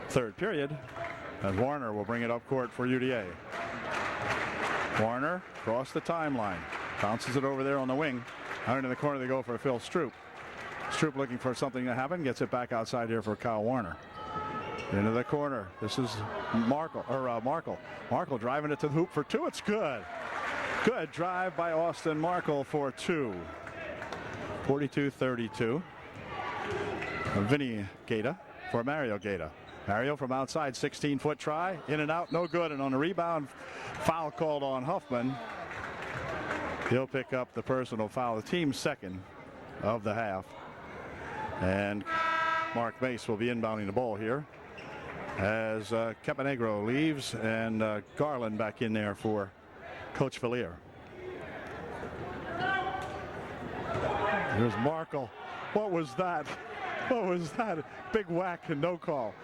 third period. And Warner will bring it up court for UDA. Warner across the timeline. Bounces it over there on the wing. Out into the corner they go for Phil Stroop. Stroop looking for something to happen. Gets it back outside here for Kyle Warner. Into the corner. This is Markle. Markle driving it to the hoop for 2. It's good. Good drive by Austin Markle for 2. 42-32. Vinny Gaeta for Mario Gaeta. Mario from outside, 16-foot try. In and out, no good. And on the rebound, foul called on Huffman. He'll pick up the personal foul, the team's second of the half. And Mark Mace will be inbounding the ball here as Cabanegro leaves and Garland back in there for Coach Villier. Here's Markle. What was that? What was that? Big whack and no call.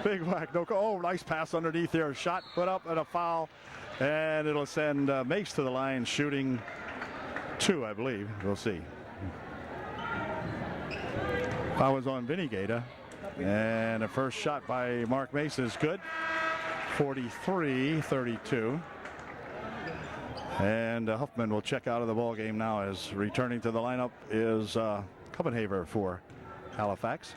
Big whack, no call. Oh, nice pass underneath there. Shot put up and a foul. And it'll send Mace to the line shooting 2, I believe. We'll see. Foul was on Vinny Gaeta. And the first shot by Mark Mace is good. 43-32. And Huffman will check out of the ball game now as returning to the lineup is Copenhaver for Halifax.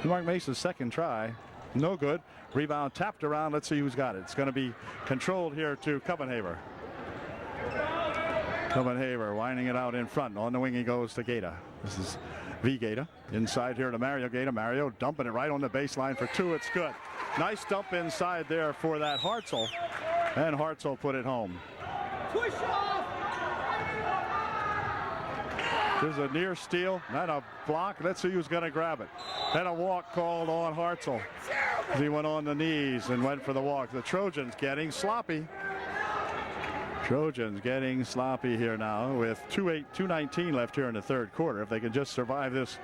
Mark Mace's second try, no good. Rebound tapped around. Let's see who's got it. It's going to be controlled here to Copenhaver. Copenhaver winding it out in front. On the wing he goes to Gaeta. This is V. Gaeta. Inside here to Mario Gaeta. Mario dumping it right on the baseline for 2. It's good. Nice dump inside there for that Hartzell. And Hartzell put it home. Push off. There's a near steal, not a block. Let's see who's going to grab it. And a walk called on Hartzell. He went on the knees and went for the walk. The Trojans getting sloppy. Trojans getting sloppy here now with 2:19 left here in the third quarter. If they can just survive this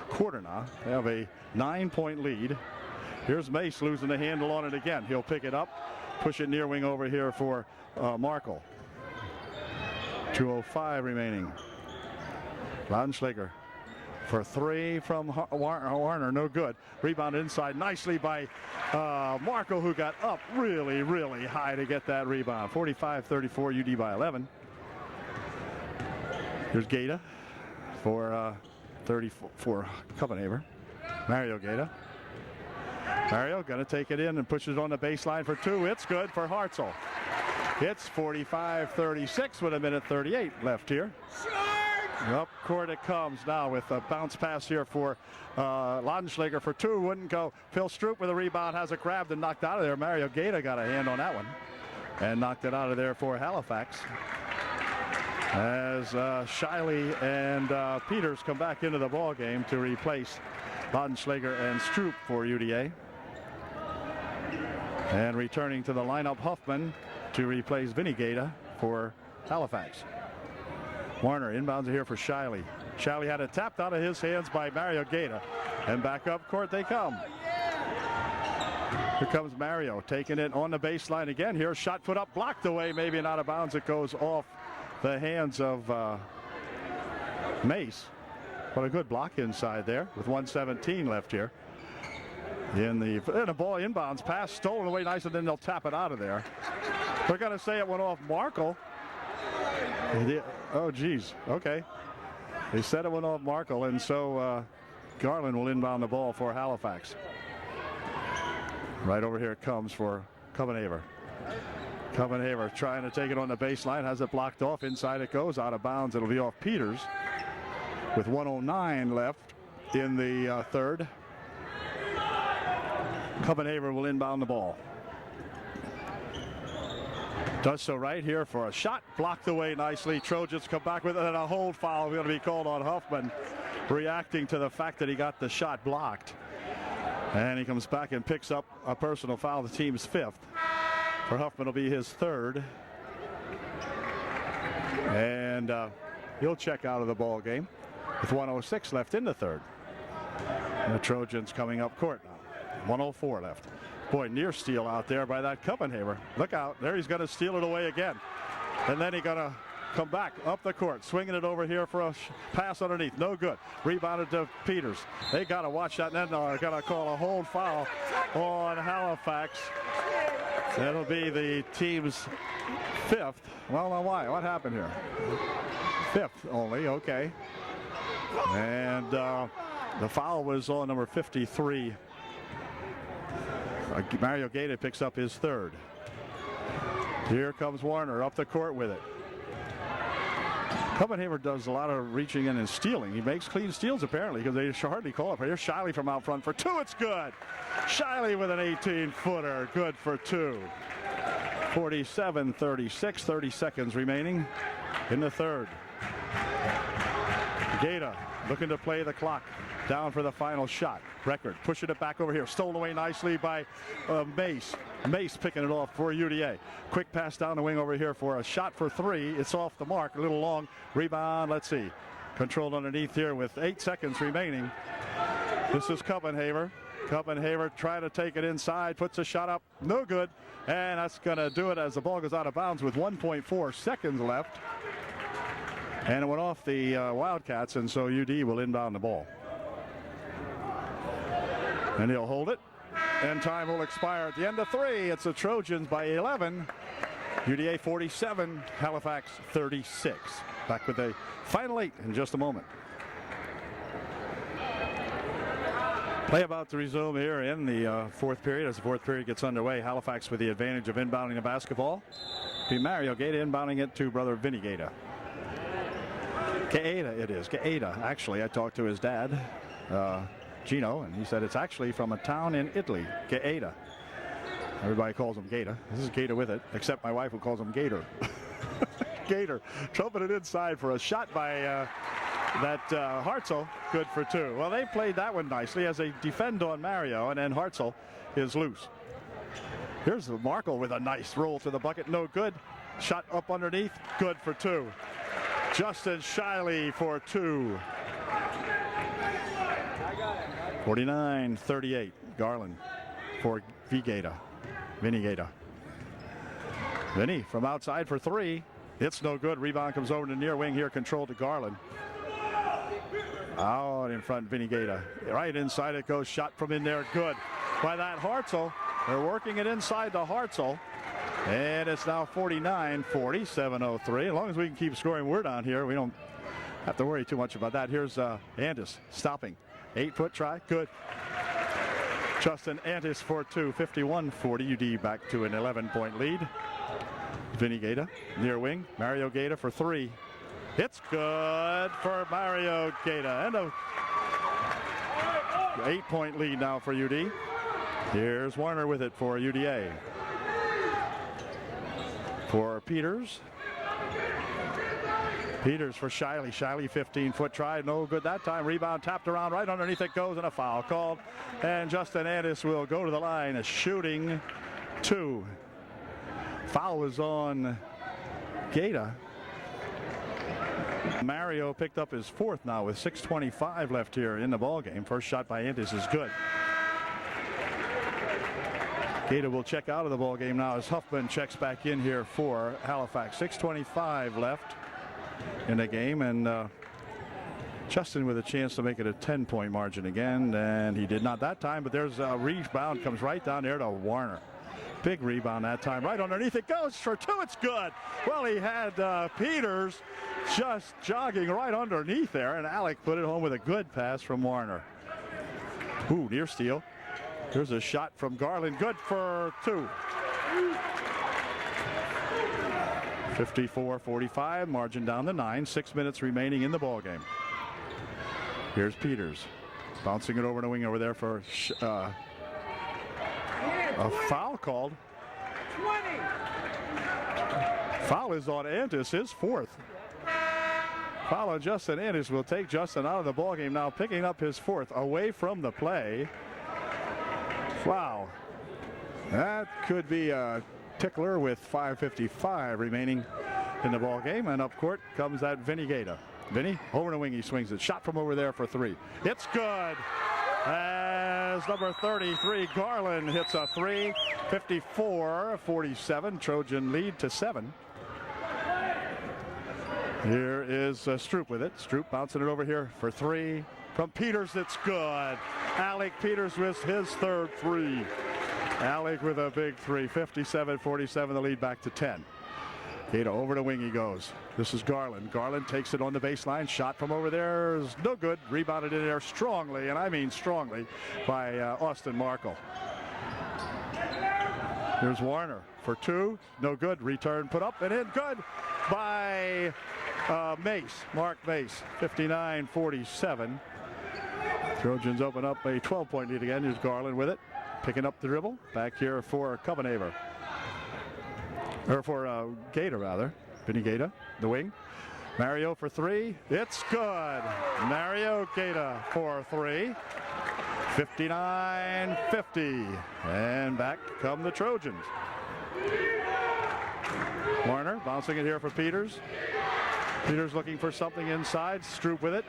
quarter now, they have a 9-point lead. Here's Mace losing the handle on it again. He'll pick it up, push it near wing over here for Markle. 2:05 remaining. Laudenschläger for 3 from Warner, no good. Rebound inside nicely by Markle, who got up really, really high to get that rebound. 45-34, UD by 11. Here's Gaeta for 34 Copenhaver. Mario Gaeta. Mario going to take it in and pushes it on the baseline for 2. It's good for Hartzell. It's 45-36 with 1:38 left here. Up court it comes now with a bounce pass here for Laudenschläger for 2. Wouldn't go. Phil Stroop with a rebound, has it grabbed and knocked out of there. Mario Gaeta got a hand on that one and knocked it out of there for Halifax. As Shiley and Peters come back into the ball game to replace Laudenschläger and Stroop for UDA. And returning to the lineup, Huffman to replace Vinny Gaeta for Halifax. Warner inbounds here for Shiley. Shiley had it tapped out of his hands by Mario Gaeta. And back up court they come. Here comes Mario taking it on the baseline again. Here, shot put up, blocked away, maybe and out of bounds. It goes off the hands of Mace. What a good block inside there with 1:17 left here. And the ball inbounds pass stolen away nice, and then they'll tap it out of there. We're going to say it went off Markle. Oh, geez. Okay. They said it went off Markle, and so Garland will inbound the ball for Halifax. Right over here it comes for Copenhaver. Copenhaver trying to take it on the baseline, has it blocked off. Inside it goes, out of bounds. It'll be off Peters with 1:09 left in the third. Copenhagen will inbound the ball. Does so right here for a shot, blocked away nicely. Trojans come back with it, and a hold foul going to be called on Huffman, reacting to the fact that he got the shot blocked. And he comes back and picks up a personal foul, the team's fifth. For Huffman, will be his third. And he'll check out of the ball game with 1:06 left in the third. And the Trojans coming up court now. 1:04 left. Boy, near steal out there by that Copenhagen. Look out. There he's going to steal it away again. And then he's going to come back up the court, swinging it over here for a pass underneath. No good. Rebounded to Peters. They got to watch that. And then they're going to call a hold foul on Halifax. That'll be the team's fifth. Well, now why? What happened here? Fifth only. Okay. And the foul was on number 53. Mario Gaeta picks up his third. Here comes Warner up the court with it. Copenhagen does a lot of reaching in and stealing. He makes clean steals apparently because they hardly call it. Here's Shiley from out front for two. It's good. Shiley with an 18-footer. Good for two. 47-36. 30 seconds remaining in the third. Gaeta looking to play the clock. Down for the final shot. Record pushing it back over here. Stolen away nicely by Mace. Mace picking it off for UDA. Quick pass down the wing over here for a shot for three. It's off the mark. A little long. Rebound. Let's see. Controlled underneath here with 8 seconds remaining. This is Copenhagen. Copenhagen trying to take it inside. Puts a shot up. No good. And that's going to do it as the ball goes out of bounds with 1.4 seconds left. And it went off the Wildcats, and so UD will inbound the ball. And he'll hold it, and time will expire at the end of three. It's the Trojans by 11. UDA 47, Halifax 36. Back with a final 8 in just a moment. Play about to resume here in the fourth period. As the fourth period gets underway, Halifax with the advantage of inbounding the basketball. Be Mario Gaeta inbounding it to brother Vinny Gaeta. Gaeta it is. Gaeta. Actually, I talked to his dad. Gino, and he said it's actually from a town in Italy, Gaeta. Everybody calls him Gaeta. This is Gaeta with it, except my wife who calls him Gator. Gator, trumping it inside for a shot by that Hartzell, good for two. Well, they played that one nicely as they defend on Mario, and then Hartzell is loose. Here's Markle with a nice roll to the bucket, no good. Shot up underneath, good for two. Justin Shiley for two. 49-38. Garland for Gaeta. Vinny Gaeta. Vinny from outside for three. It's no good. Rebound comes over to near wing here. Controlled to Garland. Out in front, Vinny Gaeta. Right inside it goes. Shot from in there. Good by that Hartzell. They're working it inside to Hartzell. And it's now 49-40. 7:03. As long as we can keep scoring, we're down here. We don't have to worry too much about that. Here's Andis stopping. 8-foot try, good. Justin Antis for two, 51-40. UD back to an 11-point lead. Vinny Gaeta, near wing. Mario Gaeta for three. It's good for Mario Gaeta. And a 8-point lead now for UD. Here's Warner with it for UDA. For Peters. Peters for Shiley. Shiley 15-foot try. No good that time. Rebound tapped around. Right underneath it goes, and a foul called. And Justin Andis will go to the line. A shooting two. Foul was on Gaeta. Mario picked up his fourth now with 6:25 left here in the ball game. First shot by Andis is good. Gaeta will check out of the ball game now as Huffman checks back in here for Halifax. 6:25 left in the game, and Justin with a chance to make it a 10-point margin again, and he did not that time, but there's a rebound, comes right down there to Warner. Big rebound that time. Right underneath it goes for two. It's good. Well, he had Peters just jogging right underneath there, and Alec put it home with a good pass from Warner. Ooh, near steal. Here's a shot from Garland. Good for two. 54-45. Margin down to 9. 6 minutes remaining in the ball game. Here's Peters. Bouncing it over to wing over there for a foul called. 20. Foul is on Andis, his fourth. Foul on Justin Andis will take Justin out of the ballgame now, picking up his fourth away from the play. Wow. That could be a tickler with 5:55 remaining in the ball game, and up court comes that Vinny Gaeta. Vinny over the wing, he swings it. Shot from over there for three. It's good. As number 33 Garland hits a three. 54-47. Trojan lead to 7. Here is Stroop with it. Stroop bouncing it over here for three. From Peters, it's good. Alec Peters with his third three. Alec with a big three. 57-47, the lead back to 10. Gaeta over the wing he goes. This is Garland. Garland takes it on the baseline. Shot from over there is no good. Rebounded in there strongly, and I mean strongly, by Austin Markle. Here's Warner for two. No good. Return put up and in. Good by Mace. Mark Mace. 59-47. Trojans open up a 12-point lead again. Here's Garland with it. Picking up the dribble. Back here for Copenhaver. Or for Gaeta, rather. Vinny Gaeta, the wing. Mario for three. It's good. Mario Gaeta for three. 59-50. And back come the Trojans. Warner bouncing it here for Peters. Peters looking for something inside. Stroop with it.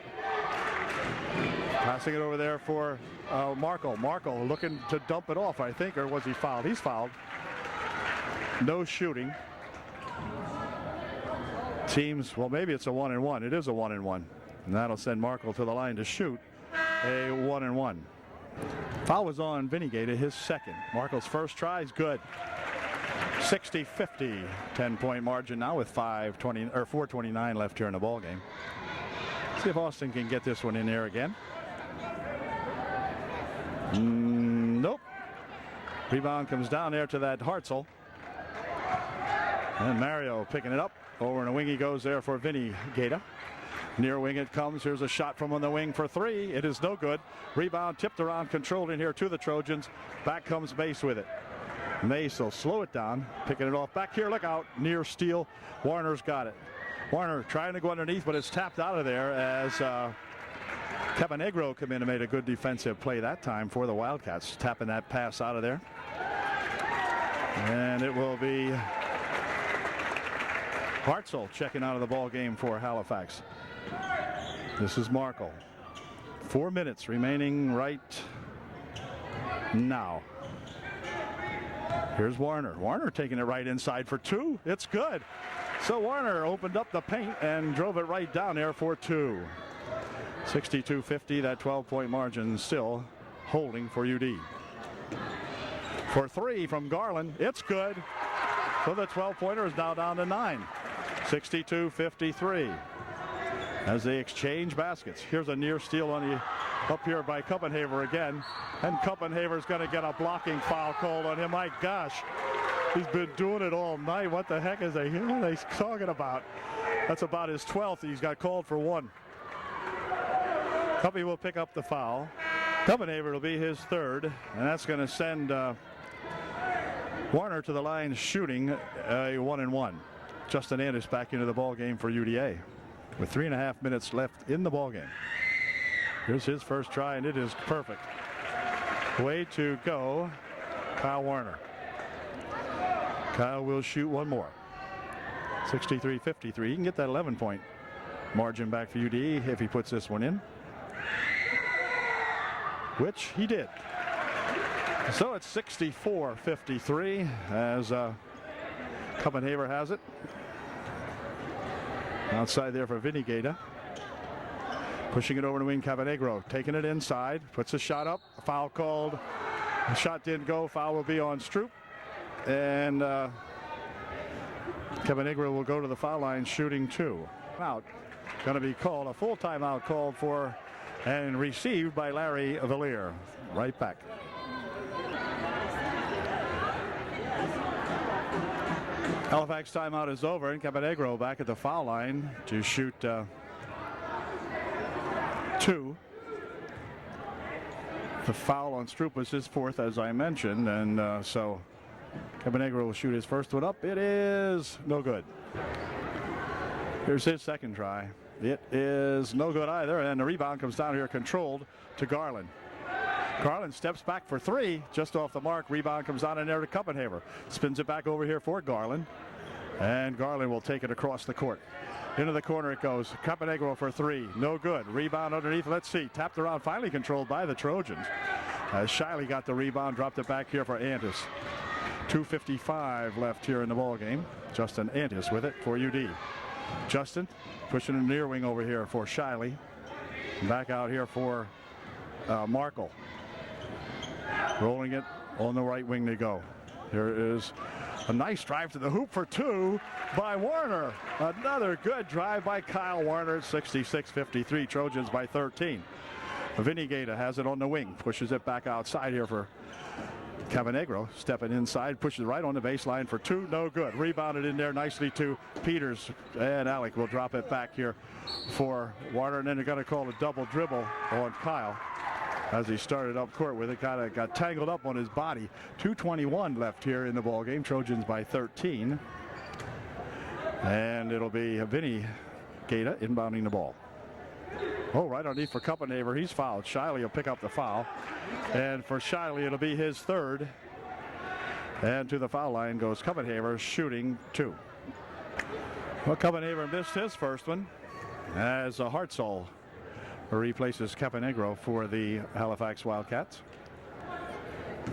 Passing it over there for Markle. Markle looking to dump it off, I think, or was he fouled? He's fouled. No shooting. Teams, well, maybe it's a 1-and-1. It is a 1-and-1. And that'll send Markle to the line to shoot a 1-and-1. Foul was on Vinny Gaeta, his second. Markle's first try is good. 60-50. 10-point margin now with 4:29 left here in the ball game. See if Austin can get this one in there again. Nope. Rebound comes down there to that Hartzell. And Mario picking it up. Over in the wing he goes there for Vinny Gaeta. Near wing it comes. Here's a shot from on the wing for three. It is no good. Rebound tipped around, controlled in here to the Trojans. Back comes Mace with it. Mace will slow it down. Picking it off. Back here, look out. Near steal. Warner's got it. Warner trying to go underneath, but it's tapped out of there as Caponegro come in and made a good defensive play that time for the Wildcats. Tapping that pass out of there. And it will be Hartzell checking out of the ball game for Halifax. This is Markle. 4 minutes remaining right now. Here's Warner. Warner taking it right inside for two. It's good. So Warner opened up the paint and drove it right down there for two. 62-50, that 12-point margin still holding for UD. For three from Garland, it's good. So the 12-pointer is now down to 9. 62-53 as they exchange baskets. Here's a near steal on the up here by Copenhaver again, and Copenhaver's going to get a blocking foul called on him. My gosh, he's been doing it all night. What the heck is they talking about? That's about his 12th. He's got called for one. Cuppy will pick up the foul. Copenhaver will be his third, and that's going to send Warner to the line shooting a 1-and-1. Justin Andis back into the ball game for UDA with 3.5 minutes left in the ball game. Here's his first try, and it is perfect. Way to go, Kyle Warner. Kyle will shoot one more. 63-53. He can get that 11-point margin back for UDE if he puts this one in, which he did. So it's 64-53 as Copenhaver has it. Outside there for Vinny Gaeta. Pushing it over to wing, Caponegro taking it inside, puts a shot up, a foul called. The shot didn't go, foul will be on Stroop. And Caponegro will go to the foul line shooting two. Out. Going to be called, a full timeout called for and received by Larry Villier. Right back. Halifax timeout is over, and Caponegro back at the foul line to shoot two. The foul on Stroop was his fourth, as I mentioned, and so Caponegro will shoot his first one up. It is no good. Here's his second try. It is no good either, and the rebound comes down here controlled to Garland. Garland steps back for three, just off the mark. Rebound comes down in there to Kuppenhaver. Spins it back over here for Garland, and Garland will take it across the court. Into the corner it goes. Caponegro for three. No good. Rebound underneath. Let's see. Tapped around. Finally controlled by the Trojans. As Shiley got the rebound. Dropped it back here for Antis. 2:55 left here in the ball game. Justin Antis with it for UD. Justin pushing in the near wing over here for Shiley. Back out here for Markle. Rolling it on the right wing to go. Here is a nice drive to the hoop for two by Warner. Another good drive by Kyle Warner. 66-53. Trojans by 13. Vinny Gaeta has it on the wing. Pushes it back outside here for Caponegro. Stepping inside. Pushes right on the baseline for two. No good. Rebounded in there nicely to Peters. And Alec will drop it back here for Warner. And then they're going to call a double dribble on Kyle. As he started up court with it, kind of got tangled up on his body. 2:21 left here in the ball game. Trojans by 13. And it'll be Vinny Gaeta inbounding the ball. Oh, right underneath for Kuppenhaver. He's fouled. Shiley will pick up the foul. And for Shiley, it'll be his third. And to the foul line goes Kuppenhaver, shooting two. Well, Kuppenhaver missed his first one as Hartzell replaces Caponegro for the Halifax Wildcats.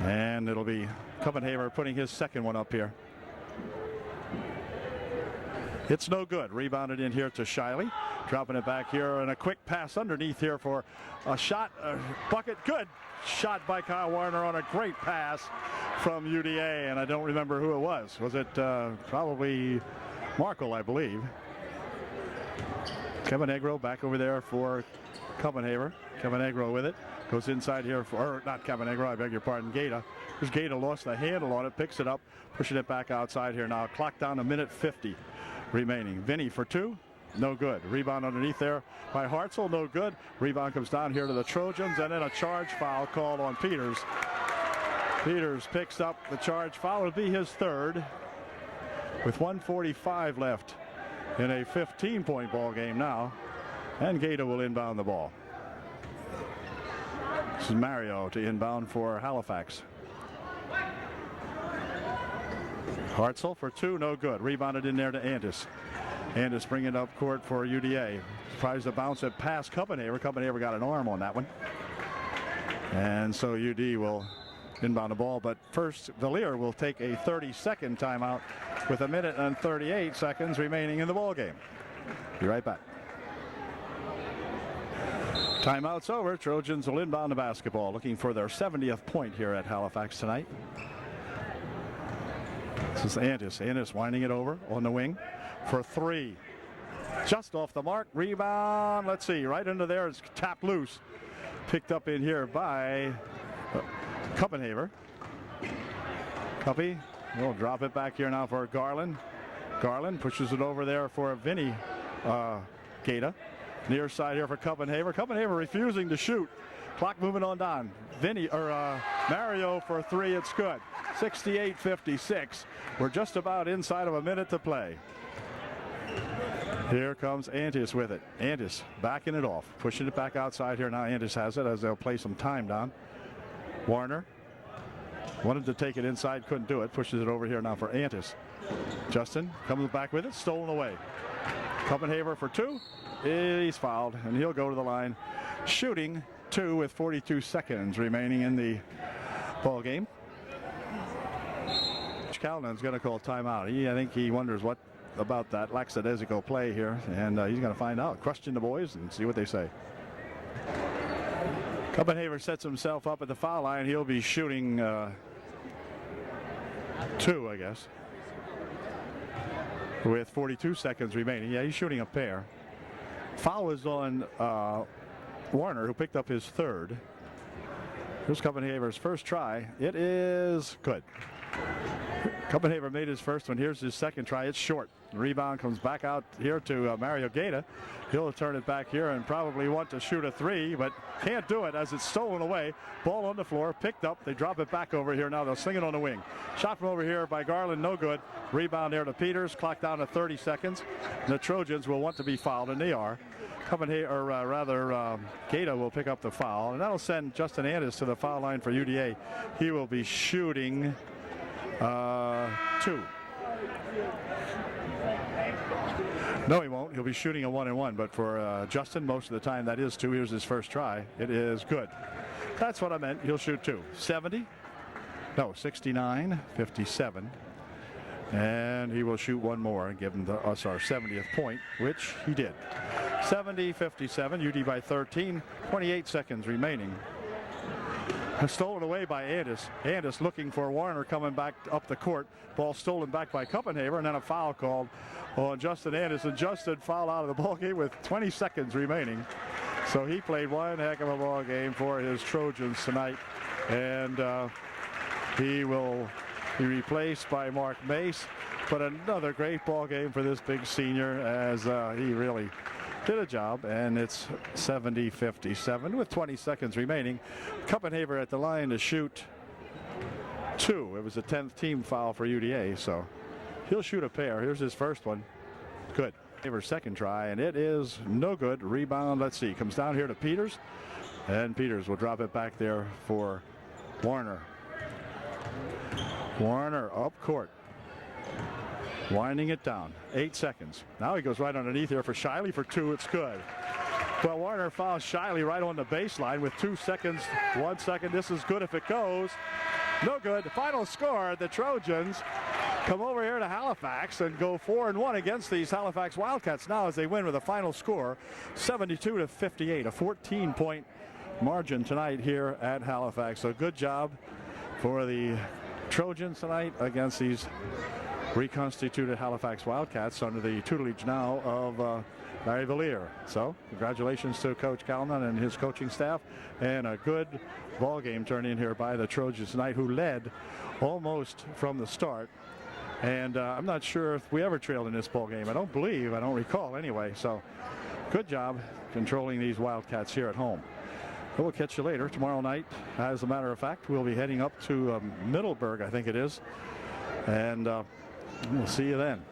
And it'll be Kuppenhaver putting his second one up here. It's no good. Rebounded in here to Shiley. Dropping it back here, and a quick pass underneath here for a shot. Bucket. Good shot by Kyle Warner on a great pass from UDA. And I don't remember who it was. Was it probably Markle, I believe. Caponegro back over there for Kuppenhaver. Caponegro with it. Goes inside here for, or not Caponegro, I beg your pardon, Gaeta. Because Gaeta lost the handle on it, picks it up, pushing it back outside here now. Clock down 1:50 remaining. Vinny for two. No good. Rebound underneath there by Hartzell. No good. Rebound comes down here to the Trojans, and then a charge foul called on Peters. Peters picks up the charge foul. It'll be his third with 1:45 left in a 15-point ball game now. And Gaeta will inbound the ball. This is Mario to inbound for Halifax. Hartzell for two, no good. Rebounded in there to Antis. Antis bringing it up court for UDA. Tries to bounce it past Kuppenhaver. Kuppenhaver got an arm on that one. And so UD will inbound the ball. But first, Villiers will take a 30-second timeout with 1:38 remaining in the ball game. Be right back. Timeout's over. Trojans will inbound the basketball, looking for their 70th point here at Halifax tonight. This is Antis. Antis winding it over on the wing for three. Just off the mark. Rebound. Let's see. Right under there. It's tapped loose. Picked up in here by Kuppenhaver. Cuppy will drop it back here now for Garland. Garland pushes it over there for Vinny Gaeta. Near side here for Kuppenhaver. Kuppenhaver refusing to shoot. Clock moving on down. Mario for three. It's good. 68-56. We're just about inside of a minute to play. Here comes Antis with it. Antis backing it off. Pushing it back outside here. Now Antis has it as they'll play some time down. Warner wanted to take it inside. Couldn't do it. Pushes it over here now for Antis. Justin comes back with it. Stolen away. Kuppenhaver for two. He's fouled, and he'll go to the line. Shooting two with 42 seconds remaining in the ball game. Calnon's going to call timeout. I think he wonders what about that lackadaisical play here, and he's going to find out. Question the boys and see what they say. Kuppenhaver sets himself up at the foul line. He'll be shooting two, I guess, with 42 seconds remaining. Yeah, he's shooting a pair. Foul is on Warner, who picked up his third. Here's Kuppenhaver's first try. It is good. Copenhagen made his first one. Here's his second try. It's short. The rebound comes back out here to Mario Gaeta. He'll turn it back here and probably want to shoot a three, but can't do it as it's stolen away. Ball on the floor, picked up. They drop it back over here. Now they'll sling it on the wing. Shot from over here by Garland, no good. Rebound there to Peters. Clock down to 30 seconds. The Trojans will want to be fouled, and they are. Gaeta will pick up the foul, and that'll send Justin Andis to the foul line for UDA. He will be shooting 2. No, he won't. He'll be shooting a 1-and-1, but for Justin, most of the time that is 2. Here's his first try. It is good. That's what I meant. He'll shoot 2. 69, 57. And he will shoot one more and give us our 70th point, which he did. 70-57, UD by 13, 28 seconds remaining. Stolen away by Andis. Andis looking for Warner coming back up the court. Ball stolen back by Copenhagen, and then a foul called on Justin Andis. And Justin fouled out of the ball game with 20 seconds remaining. So he played one heck of a ball game for his Trojans tonight. And he will be replaced by Mark Mace. But another great ball game for this big senior, as he really did a job. And it's 70-57 with 20 seconds remaining. Copenhagen at the line to shoot 2. It was a 10th team foul for UDA, so he'll shoot a pair. Here's his first one. Good. Second try, and it is no good. Rebound, let's see, comes down here to Peters, and Peters will drop it back there for Warner. Warner up court, winding it down. 8 seconds. Now he goes right underneath here for Shiley for 2. It's good. Well, Warner fouls Shiley right on the baseline with 2 seconds, 1 second. This is good if it goes. No good. The final score, the Trojans come over here to Halifax and go 4-1 against these Halifax Wildcats now as they win with a final score 72-58, a 14-point margin tonight here at Halifax. So good job for the Trojans tonight against these reconstituted Halifax Wildcats under the tutelage now of Larry Villier. So congratulations to Coach Calnon and his coaching staff, and a good ball game turned in here by the Trojans tonight, who led almost from the start. And I'm not sure if we ever trailed in this ball game. I don't recall anyway. So good job controlling these Wildcats here at home. We'll catch you later tomorrow night. As a matter of fact, we'll be heading up to Middleburg, I think it is. And we'll see you then.